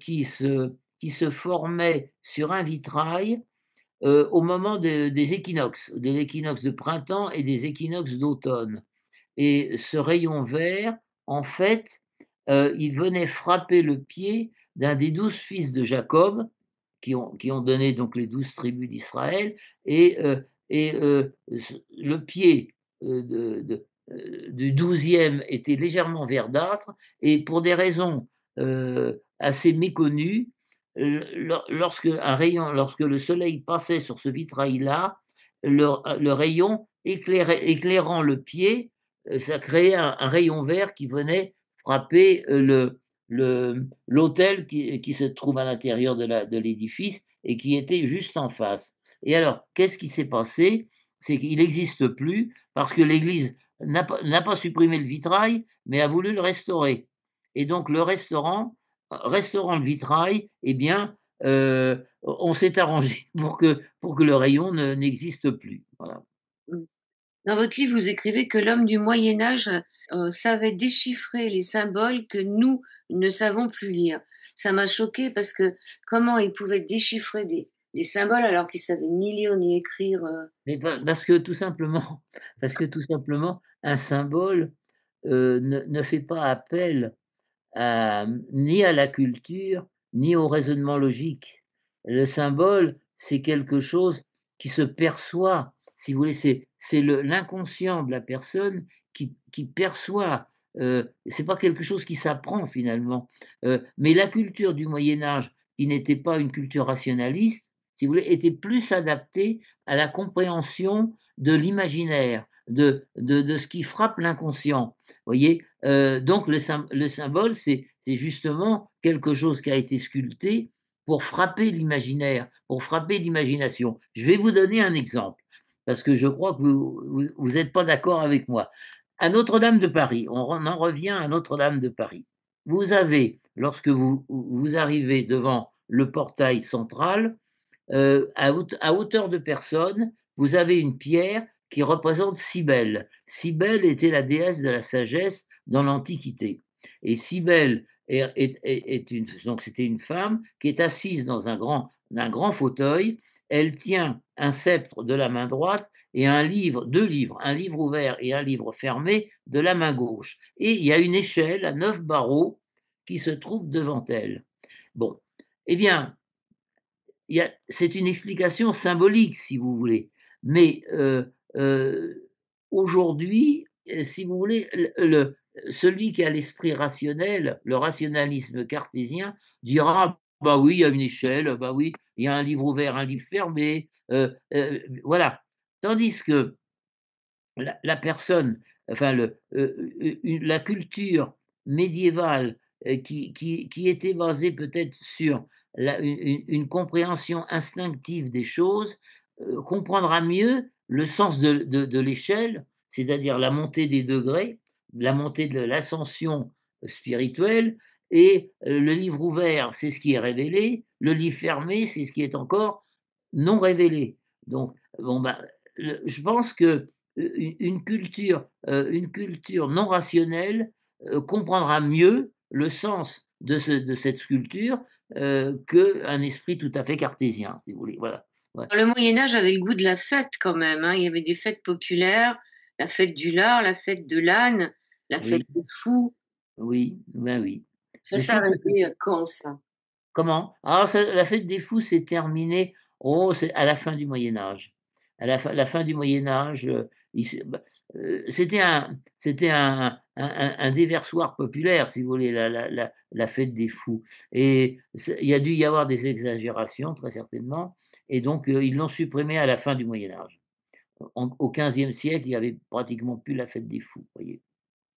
qui se formait sur un vitrail, au moment des équinoxes, de l'équinoxe de printemps et des équinoxes d'automne. Et ce rayon vert, en fait, il venait frapper le pied d'un des 12 fils de Jacob, qui ont donné donc les 12 tribus d'Israël et le pied, du 12e était légèrement verdâtre et pour des raisons, assez méconnues, lorsque le soleil passait sur ce vitrail-là, le rayon éclairant le pied, ça créait un rayon vert qui venait frapper, l'autel qui se trouve à l'intérieur de l'édifice et qui était juste en face. Et alors, qu'est-ce qui s'est passé? C'est qu'il n'existe plus parce que l'Église n'a pas supprimé le vitrail, mais a voulu le restaurer. Et donc le restaurant le vitrail, eh bien, on s'est arrangé pour que le rayon n'existe plus. Voilà. mmh. Dans votre livre, vous écrivez que l'homme du Moyen Âge, savait déchiffrer les symboles que nous ne savons plus lire. Ça m'a choquée parce que comment il pouvait déchiffrer des symboles alors qu'il savait ni lire ni écrire, Mais parce que tout simplement parce que tout simplement, un symbole, ne fait pas appel ni à la culture, ni au raisonnement logique. Le symbole, c'est quelque chose qui se perçoit, si vous voulez, c'est l'inconscient de la personne qui perçoit, c'est pas quelque chose qui s'apprend finalement. Mais la culture du Moyen Âge, qui n'était pas une culture rationaliste, si vous voulez, était plus adaptée à la compréhension de l'imaginaire, de ce qui frappe l'inconscient. Voyez? Donc le symbole, c'est justement quelque chose qui a été sculpté pour frapper l'imaginaire, pour frapper l'imagination. Je vais vous donner un exemple, parce que je crois que vous êtes pas d'accord avec moi. À Notre-Dame de Paris, on en revient à Notre-Dame de Paris. Vous avez, lorsque vous arrivez devant le portail central, à hauteur de personne, vous avez une pierre qui représente Cybèle. Cybèle était la déesse de la sagesse dans l'Antiquité. Et Cybèle donc c'était une femme qui est assise dans un grand fauteuil. Elle tient un sceptre de la main droite et deux livres, un livre ouvert et un livre fermé de la main gauche. Et il y a une échelle à 9 barreaux qui se trouve devant elle. Bon, eh bien, c'est une explication symbolique, si vous voulez. Mais aujourd'hui, si vous voulez, celui qui a l'esprit rationnel, le rationalisme cartésien, dira: «Bah oui, il y a une échelle, bah oui, il y a un livre ouvert, un livre fermé», voilà. Tandis que la personne, enfin la culture médiévale, qui était basée peut-être sur une compréhension instinctive des choses, comprendra mieux le sens de l'échelle, c'est-à-dire la montée des degrés, la montée de l'ascension spirituelle et le livre ouvert, c'est ce qui est révélé, le livre fermé, c'est ce qui est encore non révélé. Donc bon, bah, je pense que une culture non rationnelle, comprendra mieux le sens de cette sculpture, qu'un esprit tout à fait cartésien, si vous voulez, voilà. Ouais. le Moyen Âge avait le goût de la fête quand même, hein. Il y avait des fêtes populaires, la fête du lard, la fête de l'âne, la fête Oui. des fous. Oui, ben oui. Ça Mais je s'est trouve que c'est arrêté, quand ça? comment? Alors ça la fête des fous s'est terminée, oh, c'est à la fin du Moyen Âge. À la fin du Moyen Âge, il s'est bah, c'était un déversoir populaire, si vous voulez, la fête des fous et c'est il y a dû y avoir des exagérations très certainement et donc ils l'ont supprimée à la fin du Moyen Âge. Au XVe siècle, il y avait pratiquement plus la fête des fous, voyez?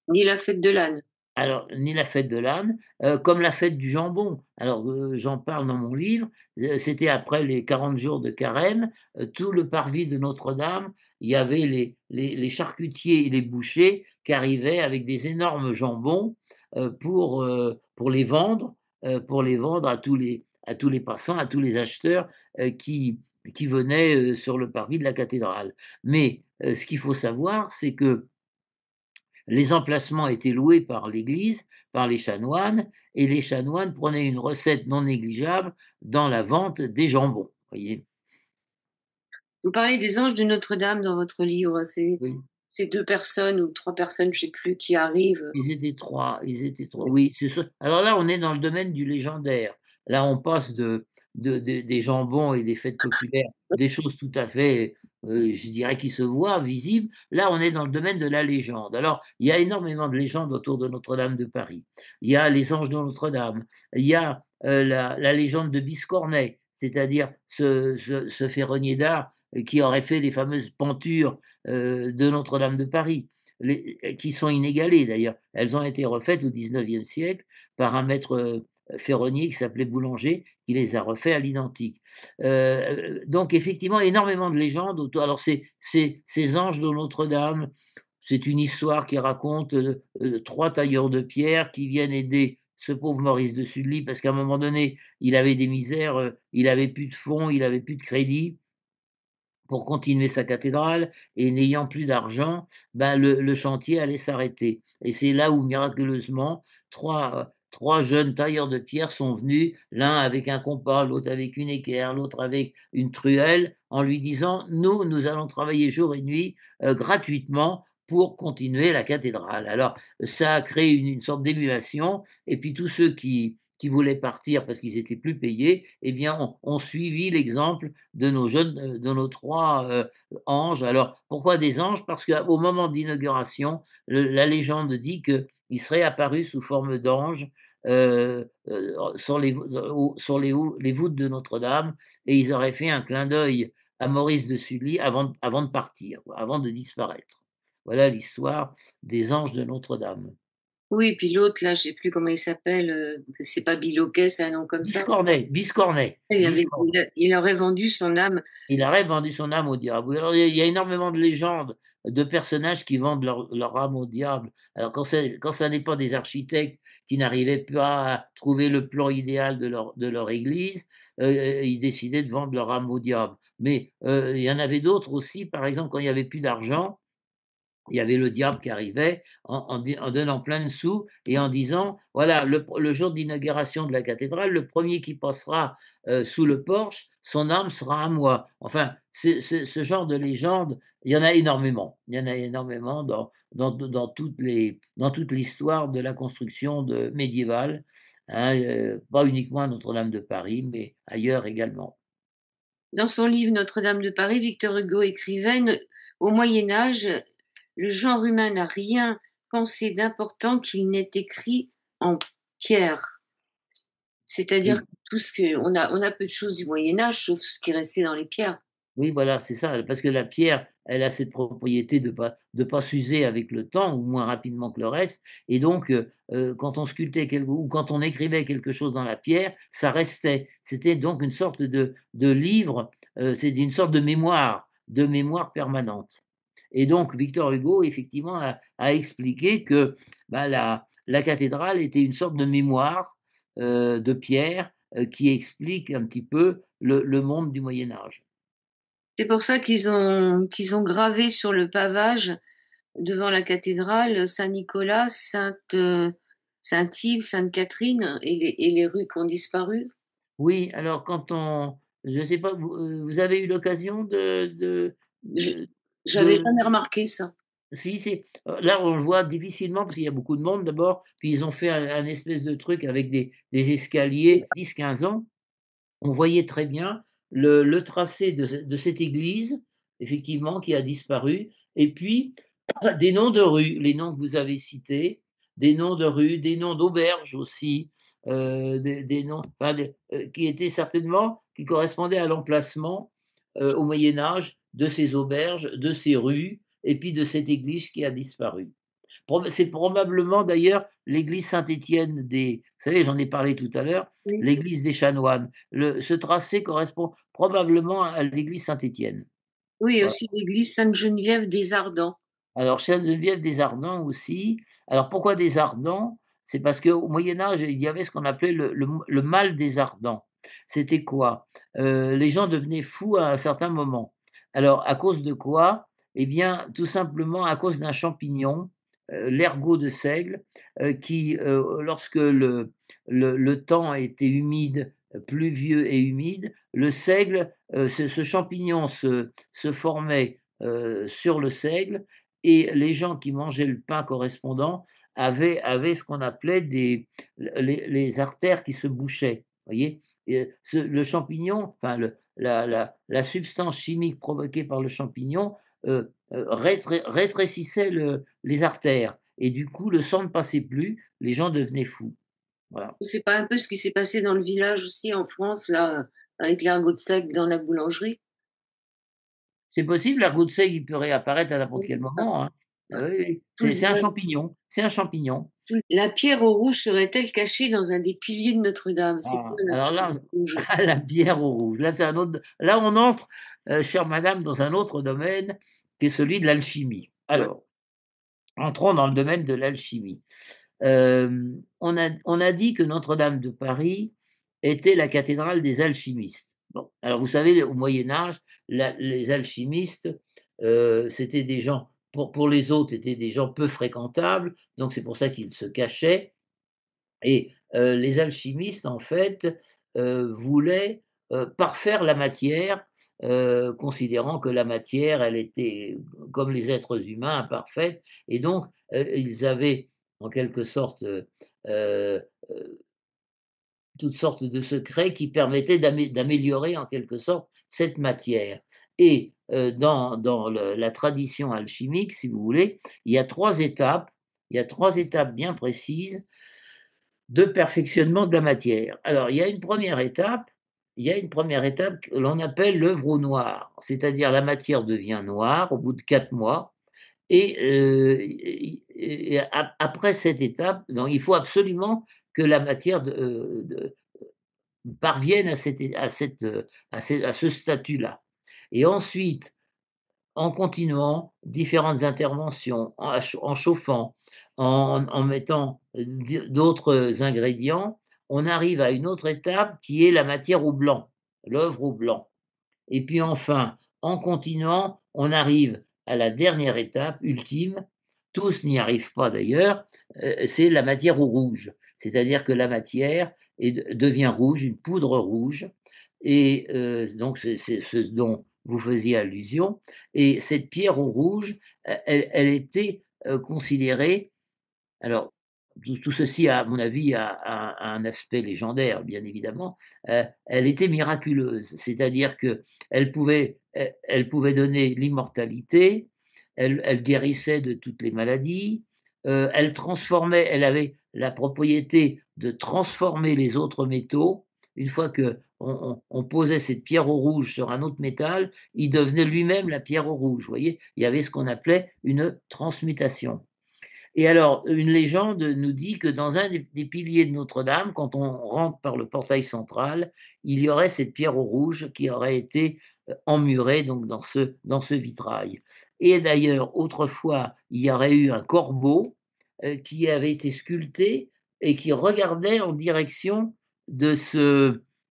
Ni la fête de l'âne? Alors, ni la fête de l'âne, comme la fête du jambon. Alors, j'en parle dans mon livre, c'était après les 40 jours de carême, tout le parvis de Notre-Dame, il y avait les charcutiers et les bouchers qui arrivaient avec des énormes jambons, pour les vendre à tous les passants, à tous les acheteurs, qui venaient, sur le parvis de la cathédrale. Mais, ce qu'il faut savoir, c'est que les emplacements étaient loués par l'Église, par les chanoines, et les chanoines prenaient une recette non négligeable dans la vente des jambons, voyez? Vous parlez des anges de Notre-Dame dans votre livre, Oui. c'est 2 personnes ou 3 personnes, je sais plus, qui arrivent. Ils étaient 3. Oui, c'est ça. Alors là, on est dans le domaine du légendaire. Là, on passe des jambons et des fêtes populaires, des choses tout à fait, je dirais qui se voient, visibles. Là, on est dans le domaine de la légende. Alors, il y a énormément de légendes autour de Notre-Dame de Paris. Il y a les anges de Notre-Dame, il y a, la légende de Biscornet, c'est-à-dire ce ferronnier d'art, qui aurait fait les fameuses pentures, de Notre-Dame de Paris qui sont inégalées d'ailleurs. Elles ont été refaites au XIXe siècle par un maître, ferronnier qui s'appelait Boulanger, qui les a refait à l'identique. Donc effectivement, énormément de légendes autour alors ces anges de Notre-Dame, c'est une histoire qui raconte, 3 tailleurs de pierre qui viennent aider ce pauvre Maurice de Sully parce qu'à un moment donné, il avait des misères, il avait plus de fonds, il avait plus de crédit pour continuer sa cathédrale et n'ayant plus d'argent, ben, le chantier allait s'arrêter et c'est là où miraculeusement 3 jeunes tailleurs de pierre sont venus, l'un avec un compas, l'autre avec une équerre, l'autre avec une truelle, en lui disant: Nous allons travailler jour et nuit, gratuitement pour continuer la cathédrale». Alors ça a créé une sorte d'émulation et puis tous ceux qui voulaient partir parce qu'ils étaient plus payés, eh bien ont suivi l'exemple de nos 3 anges. Alors, pourquoi des anges? Parce qu'au moment de l'inauguration, la légende dit qu'ils seraient apparus sous forme d'anges, sur les voûtes de Notre-Dame et ils auraient fait un clin d'œil à Maurice de Sully avant de partir, quoi, avant de disparaître. Voilà l'histoire des anges de Notre-Dame. Oui, puis l'autre là, je sais plus comment il s'appelle, c'est pas Biloquet, c'est un nom comme ça. Biscornet, Biscornet. Il aurait vendu son âme. Il aurait vendu son âme au diable. Oui, alors il y a énormément de légendes de personnages qui vendent leur âme au diable. Alors quand ça n'est pas des architectes qui n'arrivaient pas à trouver le plan idéal de leur église, ils décidaient de vendre leur âme au diable. Mais, il y en avait d'autres aussi, par exemple, quand il y avait plus d'argent, il y avait le diable qui arrivait en donnant plein de sous et en disant: «Voilà, le jour de l'inauguration de la cathédrale, le premier qui passera, sous le porche, son âme sera à moi». Enfin, ce genre de légende, il y en a énormément. Il y en a énormément dans toute l'histoire de la construction médiévale, hein, pas uniquement à Notre-Dame de Paris, mais ailleurs également. Dans son livre Notre-Dame de Paris, Victor Hugo écrivait: «Ne Au Moyen Âge, le genre humain n'a rien pensé d'important qu'il n'ait écrit en pierre». C'est-à-dire Oui. que tout ce que on a peu de choses du Moyen Âge, sauf ce qui est resté dans les pierres. Oui, voilà, c'est ça, parce que la pierre, elle a cette propriété de pas s'user avec le temps ou moins rapidement que le reste et donc quand on sculptait quelque ou quand on écrivait quelque chose dans la pierre, ça restait. C'était donc une sorte de livre, c'était une sorte de mémoire permanente et donc Victor Hugo effectivement a expliqué que, bah, la cathédrale était une sorte de mémoire, de pierre, qui explique un petit peu le monde du Moyen Âge. C'est pour ça qu'ils ont gravé sur le pavage devant la cathédrale Saint-Nicolas, Saint-Yves, Sainte-Catherine et les rues qui ont disparu. Oui, alors je ne sais pas, vous avez eu l'occasion Je de j'avais de jamais remarqué ça. Si, si, là, on le voit difficilement parce qu'il y a beaucoup de monde d'abord, puis ils ont fait un espèce de truc avec des escaliers 10, 15 ans. On voyait très bien le tracé de cette église, effectivement, qui a disparu et puis des noms de rues, les noms que vous avez cités, des noms de rues, des noms d'auberges aussi, des noms enfin qui étaient certainement qui correspondaient à l'emplacement, au Moyen Âge de ces auberges, de ces rues et puis de cette église qui a disparu. C'est probablement d'ailleurs l'église Saint-Étienne des vous savez, j'en ai parlé tout à l'heure, Oui, l'église des chanoines. Ce tracé correspond probablement à l'église Saint-Étienne. oui, Voilà. aussi l'église Sainte-Geneviève des Ardents. Alors Geneviève des Ardents aussi. Alors pourquoi des Ardents? C'est parce qu'au Moyen Âge, il y avait ce qu'on appelait le mal des Ardents. C'était quoi? Les gens devenaient fous à un certain moment. Alors à cause de quoi? Eh bien, tout simplement à cause d'un champignon, l'ergot de seigle, qui, lorsque le temps était humide, pluvieux et humide, le seigle, ce champignon se formait, sur le seigle et les gens qui mangeaient le pain correspondant avaient ce qu'on appelait les artères qui se bouchaient, voyez? Et le champignon, enfin la substance chimique provoquée par le champignon, rétrécissait les artères et du coup le sang ne passait plus, les gens devenaient fous. Voilà. C'est pas un peu ce qui s'est passé dans le village aussi en France, là, avec l'ergot de seigle dans la boulangerie? C'est possible, l'ergot de seigle, il peut réapparaître à n'importe Oui, quel c'est ça. moment, hein. Ouais. Oui, oui, Tout le c'est un village, champignon, c'est un champignon. la pierre au rouge serait-elle cachée dans un des piliers de Notre-Dame? C'est Ah, quoi la alors pierre là, au rouge? ah la bière au rouge, là c'est un autre là on entre, chère madame, dans un autre domaine qui est celui de l'alchimie. Ouais. Alors, entrons dans le domaine de l'alchimie. On a dit que Notre-Dame de Paris était la cathédrale des alchimistes. Bon, alors vous savez, au Moyen Âge, les alchimistes, c'était des gens pour les autres, c'était des gens peu fréquentables, donc c'est pour ça qu'ils se cachaient et les alchimistes, en fait, voulaient, parfaire la matière, considérant que la matière, elle était, comme les êtres humains, imparfaite et donc ils avaient en quelque sorte, heu, toutes sortes de secrets qui permettaient d'améliorer en quelque sorte cette matière et dans la tradition alchimique, si vous voulez, il y a 3 étapes bien précises de perfectionnement de la matière. Alors, il y a une première étape que l'on appelle l'œuvre au noir, c'est-à-dire la matière devient noire au bout de 4 mois et après cette étape, donc il faut absolument que la matière parvienne à ce statut-là et ensuite en continuant différentes interventions, en chauffant, en mettant, d'autres ingrédients, on arrive à une autre étape qui est la matière au blanc, l'œuvre au blanc et puis enfin, en continuant, on arrive à la dernière étape ultime, tous n'y arrivent pas d'ailleurs, c'est la matière au rouge. C'est-à-dire que la matière devient rouge, une poudre rouge et donc c'est ce dont vous faisiez allusion et cette pierre au rouge, elle était, considérée alors, tout ceci, à mon avis, a un aspect légendaire, bien évidemment. Elle était miraculeuse, c'est-à-dire qu'elle pouvait donner l'immortalité, elle guérissait de toutes les maladies, elle avait la propriété de transformer les autres métaux. Une fois qu'on posait cette pierre au rouge sur un autre métal, il devenait lui-même la pierre au rouge, vous voyez? Il y avait ce qu'on appelait une transmutation. Et alors, une légende nous dit que dans un des piliers de Notre-Dame, quand on rentre par le portail central, il y aurait cette pierre au rouge qui aurait été, emmurée donc dans ce vitrail. Et d'ailleurs, autrefois, il y aurait eu un corbeau, qui avait été sculpté et qui regardait en direction de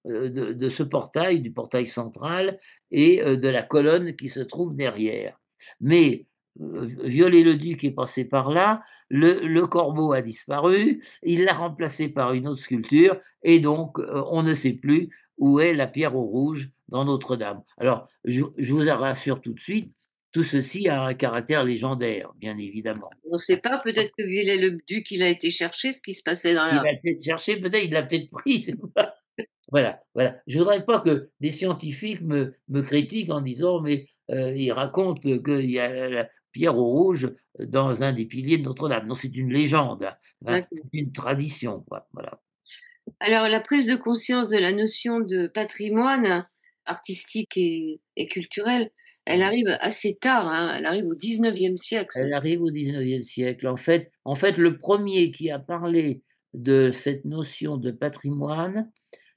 de ce portail, du portail central et de la colonne qui se trouve derrière. Mais, Viollet-le-Duc est passé par là, le corbeau a disparu, il l'a remplacé par une autre sculpture et donc on ne sait plus où est la pierre au rouge dans Notre-Dame. Alors je vous rassure tout de suite, tout ceci a un caractère légendaire, bien évidemment. On ne sait pas, peut-être que Viollet-le-Duc, il a été chercher ce qui se passait dans Il la. a peut-être cherché, peut-être il l'a peut-être pris, c'est pas voilà, voilà. Je voudrais pas que des scientifiques me critiquent en disant: «Mais, il raconte qu'il y a la pierre au rouge dans un des piliers de Notre-Dame». Non, c'est une légende, hein, D'accord. c'est une tradition, quoi, voilà. Alors la prise de conscience de la notion de patrimoine artistique et culturel, elle Ouais. arrive assez tard, hein, elle arrive au 19e siècle. Elle arrive au 19e siècle. En fait, le premier qui a parlé de cette notion de patrimoine,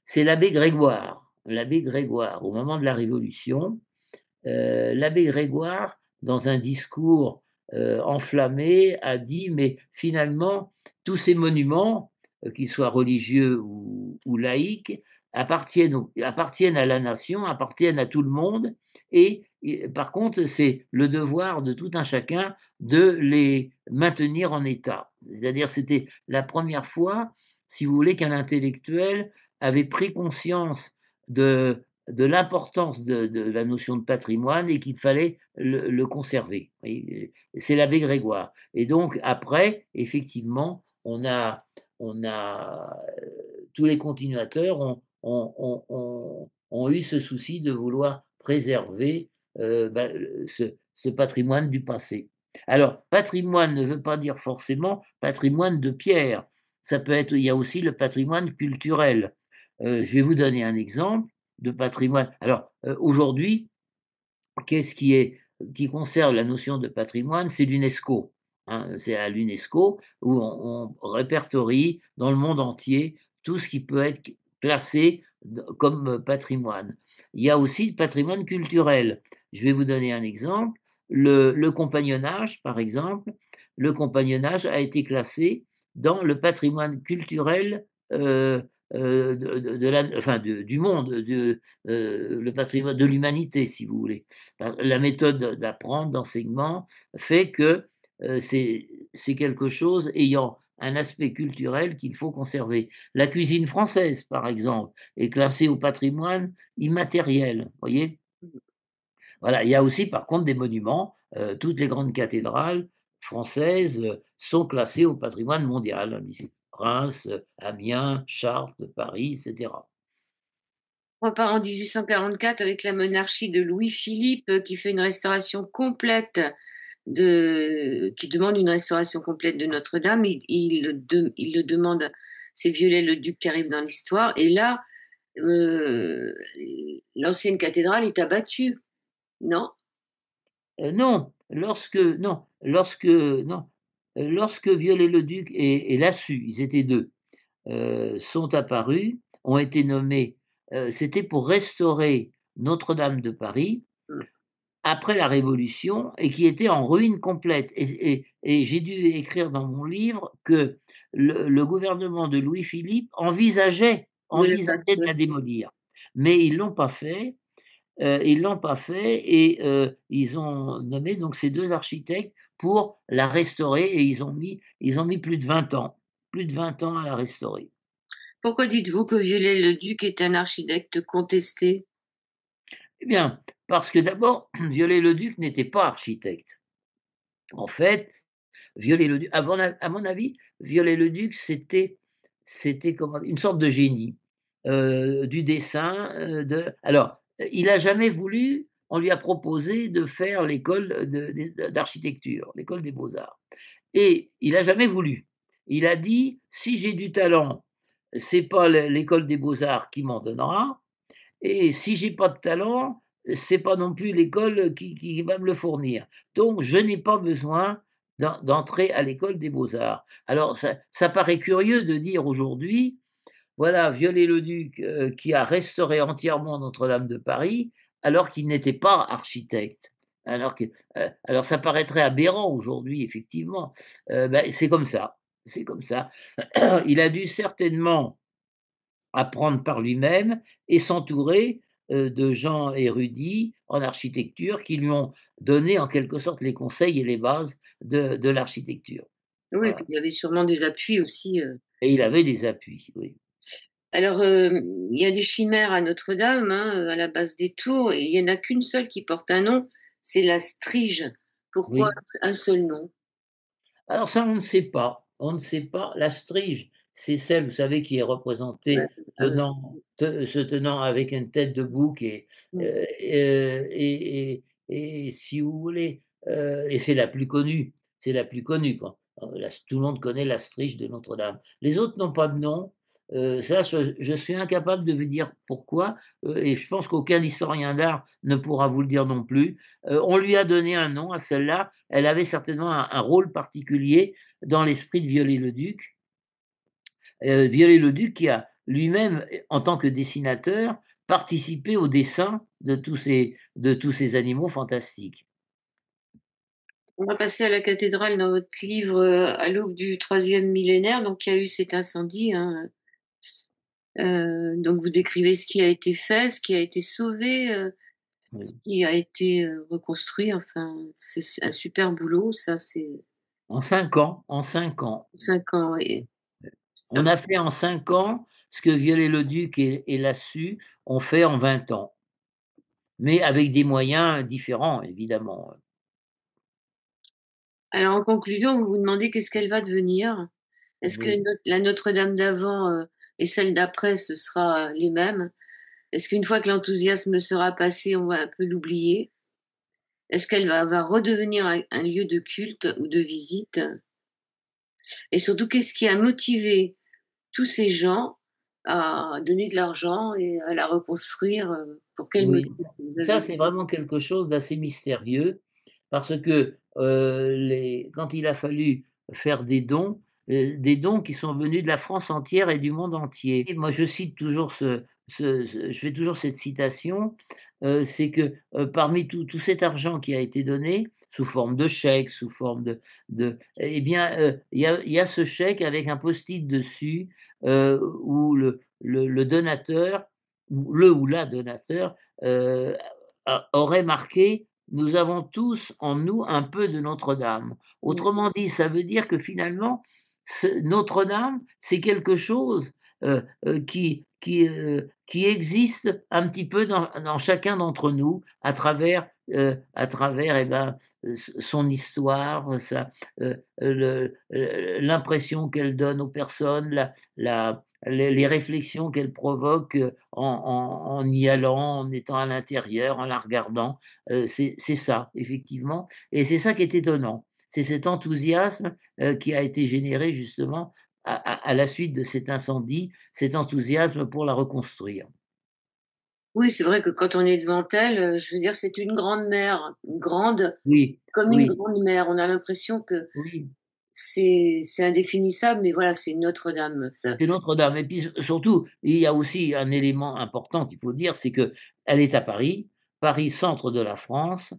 c'est l'abbé Grégoire. L'abbé Grégoire, au moment de la Révolution, l'abbé Grégoire, dans un discours, enflammé, a dit: «Mais finalement, tous ces monuments, qu'ils soient religieux ou laïques, appartiennent à la nation, appartiennent à tout le monde et par contre, c'est le devoir de tout un chacun de les maintenir en état». C'est-à-dire, c'était la première fois, si vous voulez, qu'un intellectuel avait pris conscience de l'importance de la notion de patrimoine et qu'il fallait le conserver. Vous voyez? C'est l'abbé Grégoire et donc après, effectivement, on a tous les continuateurs ont eu ce souci de vouloir préserver, ce patrimoine du passé. Alors, patrimoine ne veut pas dire forcément patrimoine de pierre. Ça peut être il y a aussi le patrimoine culturel. Je vais vous donner un exemple de patrimoine. Alors, aujourd'hui, qu'est-ce qui conserve la notion de patrimoine? C'est l'UNESCO, hein. C'est à l'UNESCO où on répertorie dans le monde entier tout ce qui peut être classé comme patrimoine. Il y a aussi le patrimoine culturel. Je vais vous donner un exemple. Le compagnonnage, par exemple, le compagnonnage a été classé dans le patrimoine culturel de la, enfin, du monde, le patrimoine de l'humanité, si vous voulez. La méthode d'apprendre, d'enseignement fait que c'est quelque chose ayant un aspect culturel qu'il faut conserver. La cuisine française, par exemple, est classée au patrimoine immatériel, vous voyez? Voilà, il y a aussi par contre des monuments, toutes les grandes cathédrales françaises, sont classées au patrimoine mondial, hein, d'ici Reims, Amiens, Chartres, Paris et cetera. On repart en 1844 avec la monarchie de Louis-Philippe qui fait une restauration complète qui demande une restauration complète de Notre-Dame. Il le demande, c'est Viollet-le-Duc qui arrive dans l'histoire. Et là, euh, l'ancienne cathédrale est abattue, non? Non, lorsque Viollet-le-Duc et Lassus, ils étaient 2, sont apparus, ont été nommés, c'était pour restaurer Notre-Dame de Paris après la Révolution et qui était en ruine complète et j'ai dû écrire dans mon livre que le gouvernement de Louis-Philippe envisageait De la envisageait de ouais. la démolir. Mais ils l'ont pas fait et ils ont nommé donc ces 2 architectes pour la restaurer et ils ont mis plus de 20 ans à la restaurer. Pourquoi dites-vous que Viollet-le-Duc est un architecte contesté? Eh bien, parce que d'abord, Viollet-le-Duc n'était pas architecte. En fait, Viollet-le-Duc à mon avis, Viollet-le-Duc, c'était comment? Une sorte de génie, du dessin, alors, il a jamais voulu on lui a proposé de faire l'école d'architecture, l'école des beaux-arts et il a jamais voulu. Il a dit: «Si j'ai du talent, c'est pas l'école des beaux-arts qui m'en donnera et si j'ai pas de talent, c'est pas non plus l'école qui va me le fournir. Donc je n'ai pas besoin d'entrer à l'école des beaux-arts». Alors ça paraît curieux de dire aujourd'hui, voilà Viollet-le-Duc, qui a restauré entièrement Notre-Dame de Paris, alors qu'il n'était pas architecte. Alors ça paraîtrait aberrant aujourd'hui effectivement, c'est comme ça, c'est comme ça. Il a dû certainement apprendre par lui-même et s'entourer, de gens érudits en architecture qui lui ont donné en quelque sorte les conseils et les bases de l'architecture. Oui, puis Voilà il y avait sûrement des appuis aussi. et il avait des appuis, oui. Alors, il y a des chimères à Notre-Dame, hein, à la base des tours, et il y en a qu'une seule qui porte un nom, c'est la Strige. Pourquoi Oui. un seul nom? Alors ça, on ne sait pas. On ne sait pas. La strige, c'est celle, vous savez, qui est Ouais, représentée avec se tenant avec une tête de bouc mmh. heu et si vous voulez, et c'est la plus connue. C'est la plus connue, quoi. La Tout le monde connaît la strige de Notre-Dame. Les autres n'ont pas de nom. Ça, je suis incapable de vous dire pourquoi, et je pense qu'aucun historien d'art ne pourra vous le dire non plus. On lui a donné un nom à celle-là. Elle avait certainement un rôle particulier dans l'esprit de Viollet-le-Duc. Viollet-le-Duc qui a lui-même, en tant que dessinateur, participé au dessin de tous ces animaux fantastiques. On va passer à la cathédrale dans votre livre, à l'aube du troisième millénaire, donc il y a eu cet incendie, hein, donc vous décrivez ce qui a été fait, ce qui a été sauvé, ce Oui. qui a été, reconstruit, enfin, c'est un super boulot, ça, c'est En 5 ans, en 5 ans. 5 ans et ça On a fait en 5 ans ce que Viollet-le-Duc et Lassus ont fait en 20 ans, mais avec des moyens différents évidemment. alors en conclusion, vous vous demandez qu'est-ce qu'elle va devenir? Est-ce que Oui. la Notre-Dame d'avant, et celle d'après, ce sera, les mêmes? Est-ce qu'une fois que l'enthousiasme sera passé, on va un peu l'oublier? Est-ce qu'elle va redevenir un lieu de culte ou de visite? Et surtout, qu'est-ce qui a motivé tous ces gens à donner de l'argent et à la reconstruire, pour quel Oui, motif? Vous ça avez c'est vraiment quelque chose d'assez mystérieux parce que, les quand il a fallu faire des dons qui sont venus de la France entière et du monde entier. Et moi je cite toujours je fais toujours cette citation, c'est que, parmi tout cet argent qui a été donné, sous forme de chèques, sous forme eh bien, il y a ce chèque avec un post-it dessus, où le donateur ou la donateur heu, aurait marqué: «Nous avons tous en nous un peu de Notre-Dame». mmh, Autrement dit, ça veut dire que finalement, Notre-Dame, c'est quelque chose, qui existe un petit peu dans chacun d'entre nous à travers et ben, son histoire, l'impression qu'elle donne aux personnes, les réflexions qu'elle provoque, en y allant, en étant à l'intérieur, en la regardant, c'est ça effectivement et c'est ça qui est étonnant. C'est cet enthousiasme, qui a été généré justement à la suite de cet incendie, cet enthousiasme pour la reconstruire. oui, c'est vrai que quand on est devant elle, je veux dire, c'est une grande mère, grande Oui, comme une oui, grande mère. On a l'impression que oui. c'est indéfinissable, mais voilà, c'est Notre-Dame, ça. C'est Notre-Dame et puis surtout, il y a aussi un élément important qu'il faut dire, c'est qu'elle est à Paris, Paris centre de la France,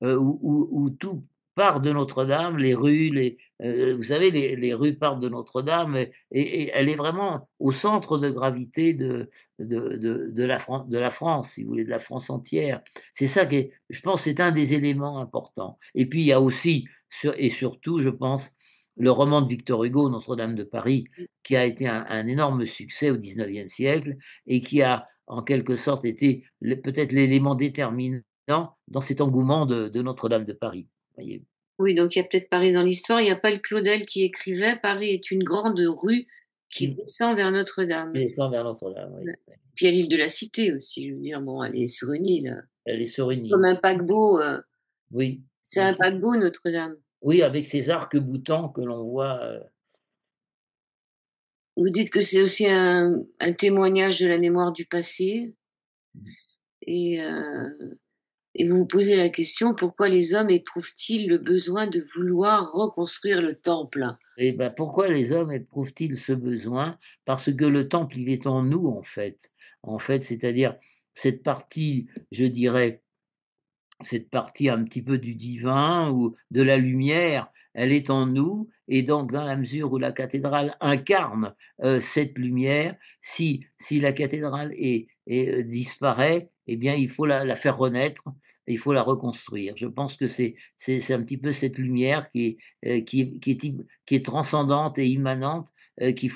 où tout part de Notre-Dame, les rues, vous savez les rues partent de Notre-Dame et elle est vraiment au centre de gravité de la France, si vous voulez, de la France entière. C'est ça qui est je pense, c'est un des éléments importants et puis il y a aussi et surtout, je pense, le roman de Victor Hugo, Notre-Dame de Paris, qui a été un énorme succès au XIXe siècle et qui a en quelque sorte été peut-être l'élément déterminant dans cet engouement de Notre-Dame de Paris, voyez? Oui, donc il y a peut-être Paris dans l'histoire. Il y a pas le Claudel qui écrivait: «Paris est une grande rue qui Mmh. descend vers Notre-Dame». Et descend vers Notre-Dame, oui, Ouais. oui. Puis il y a l'île de la Cité aussi, je veux dire, bon, elle est sur une île, Elle est sur une comme île. un paquebot, Oui, c'est oui, un paquebot Notre-Dame. oui, avec ses arcs-boutants que l'on voit, Vous dites que c'est aussi un témoignage de la mémoire du passé mmh et vous vous posez la question: «Pourquoi les hommes éprouvent-ils le besoin de vouloir reconstruire le temple?» et bah, pourquoi les hommes éprouvent-ils ce besoin? Parce que le temple, il est en nous, en fait. En fait, c'est-à-dire cette partie, je dirais, cette partie un petit peu du divin ou de la lumière, elle est en nous et donc dans la mesure où la cathédrale incarne, cette lumière, si la cathédrale disparaît, eh bien il faut la faire renaître, il faut la reconstruire. Je pense que c'est un petit peu cette lumière qui est transcendante et immanente, qui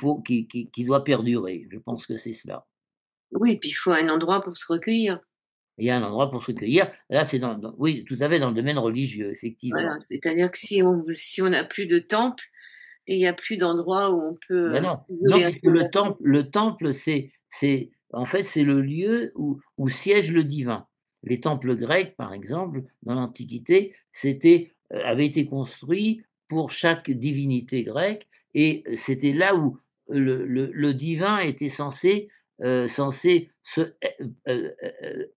doit perdurer. Je pense que c'est cela. Oui, puis il faut un endroit pour se recueillir. Il y a un endroit pour se cueillir. Là, c'est oui, tout à fait dans le domaine religieux, Voilà, effectivement. c'est-à-dire que si on n'a plus de temple et il y a plus d'endroit où on peut, Ben non, non, s'isoler un puisque peu de la vie. le temple, c'est en fait, c'est le lieu où siège le divin. Les temples grecs, par exemple, dans l'Antiquité, avaient été construits pour chaque divinité grecque et c'était là où le divin était censé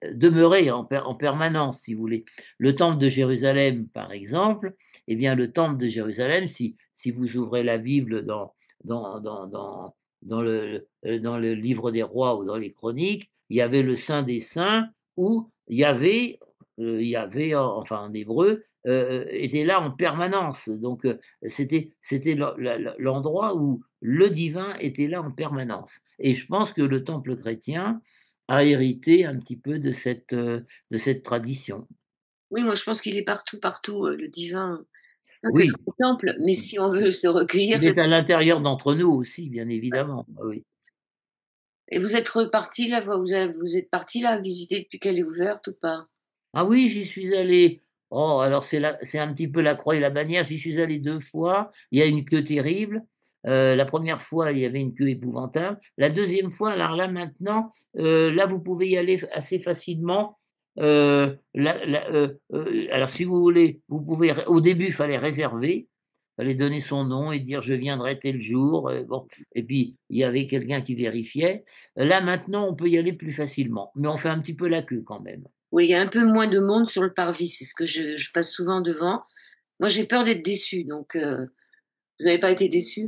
demeurer en permanence, si vous voulez. Le temple de Jérusalem, par exemple, eh bien, le temple de Jérusalem, si vous ouvrez la Bible dans, dans, dans, dans le livre des rois ou dans les chroniques, il y avait le Saint des Saints où il y avait enfin en hébreu, était là en permanence. Donc c'était l'endroit où le divin était là en permanence. Et je pense que le temple chrétien a hérité un petit peu de cette tradition. Oui, moi je pense qu'il est partout, partout, le divin, pas que Oui, dans le temple, mais si on veut se recueillir, il c'est est à l'intérieur d'entre nous aussi, bien évidemment. Ah oui. et vous êtes repartis là, vous êtes partis là, visiter depuis qu'elle est ouverte ou pas? Ah oui, j'y suis allé. Oh, alors c'est un petit peu la croix et la bannière. J'y suis allé 2 fois. Il y a une queue terrible. La première fois, il y avait une queue épouvantable. La deuxième fois, alors là maintenant, là vous pouvez y aller assez facilement. Alors si vous voulez, vous pouvez au début, il fallait réserver. Il fallait donner son nom et dire: «Je viendrai tel jour», bon et puis il y avait quelqu'un qui vérifiait. Là maintenant, on peut y aller plus facilement, mais on fait un petit peu la queue quand même. Oui, il y a un peu moins de monde sur le parvis, c'est ce que je passe souvent devant. Moi j'ai peur d'être déçue, donc vous n'avez pas été déçus?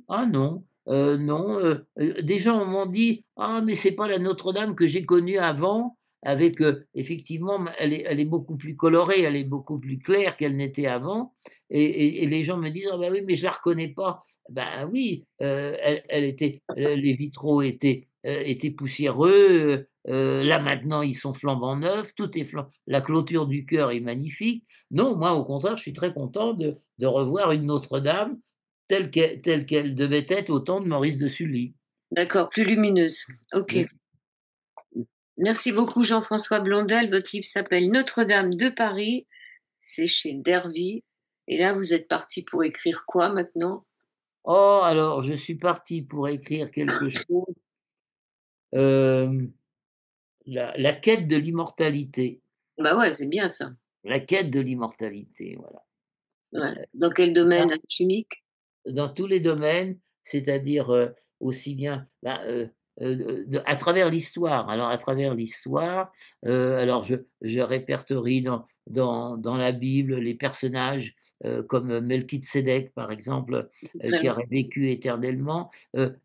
Ah non, non, des gens m'ont dit: «Ah mais c'est pas la Notre-Dame que j'ai connue avant», avec, effectivement, elle est beaucoup plus colorée, elle est beaucoup plus claire qu'elle n'était avant et les gens me disent: «Ah bah oui, mais je la reconnais pas». Ben oui, elle était les vitraux étaient poussiéreux, là maintenant ils sont flambant neufs, tout est la clôture du chœur est magnifique. Non, moi au contraire, je suis très content de revoir une Notre-Dame telle qu'elle devait être au temps de Maurice de Sully. D'accord, plus lumineuse. OK. Oui. Merci beaucoup Jean-François Blondel. Votre livre s'appelle Notre-Dame de Paris, c'est chez Dervy et là vous êtes parti pour écrire quoi maintenant? Oh, alors je suis parti pour écrire quelque chose, hem, la quête de l'immortalité. Bah ouais, c'est bien ça. La quête de l'immortalité, voilà. Ouais. Dans quel domaine? Chimique? Dans tous les domaines, c'est-à-dire, aussi bien, à travers l'histoire. Alors à travers l'histoire, alors je répertorie dans la Bible les personnages, comme Melchizedek par exemple, Très qui bien. aurait vécu éternellement.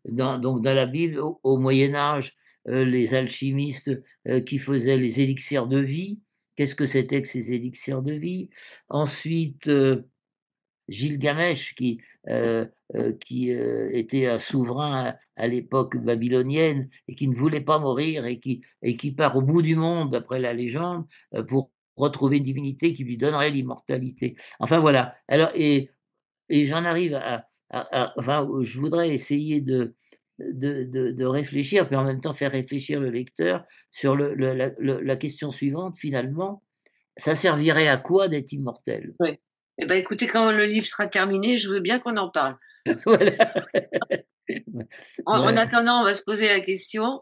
Dans la Bible, au Moyen Âge, les alchimistes, qui faisaient les élixirs de vie. Qu'est-ce que c'était que ces élixirs de vie? Ensuite, Gilgamesh qui était un souverain à l'époque babylonienne et qui ne voulait pas mourir et qui part au bout du monde, d'après la légende, pour retrouver une divinité qui lui donnerait l'immortalité. Enfin voilà. Alors et j'en arrive enfin, je voudrais essayer de réfléchir, puis en même temps faire réfléchir le lecteur sur la question suivante finalement: «Ça servirait à quoi d'être immortel?» Ouais. Eh ben, écoutez, quand le livre sera terminé, je veux bien qu'on en parle. Voilà. En Ouais. attendant, on va se poser la question,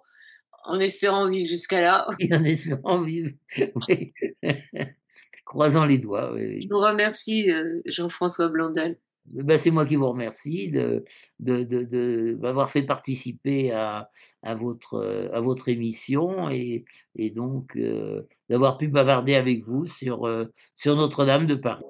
en espérant vivre jusqu'à là. Et en espérant vivre, oui. Croisant les doigts, oui, Je oui. vous remercie, Jean-François Blondel. Bah, c'est moi qui vous remercie de m'avoir fait participer à votre émission et donc d'avoir pu bavarder avec vous sur Notre-Dame de Paris.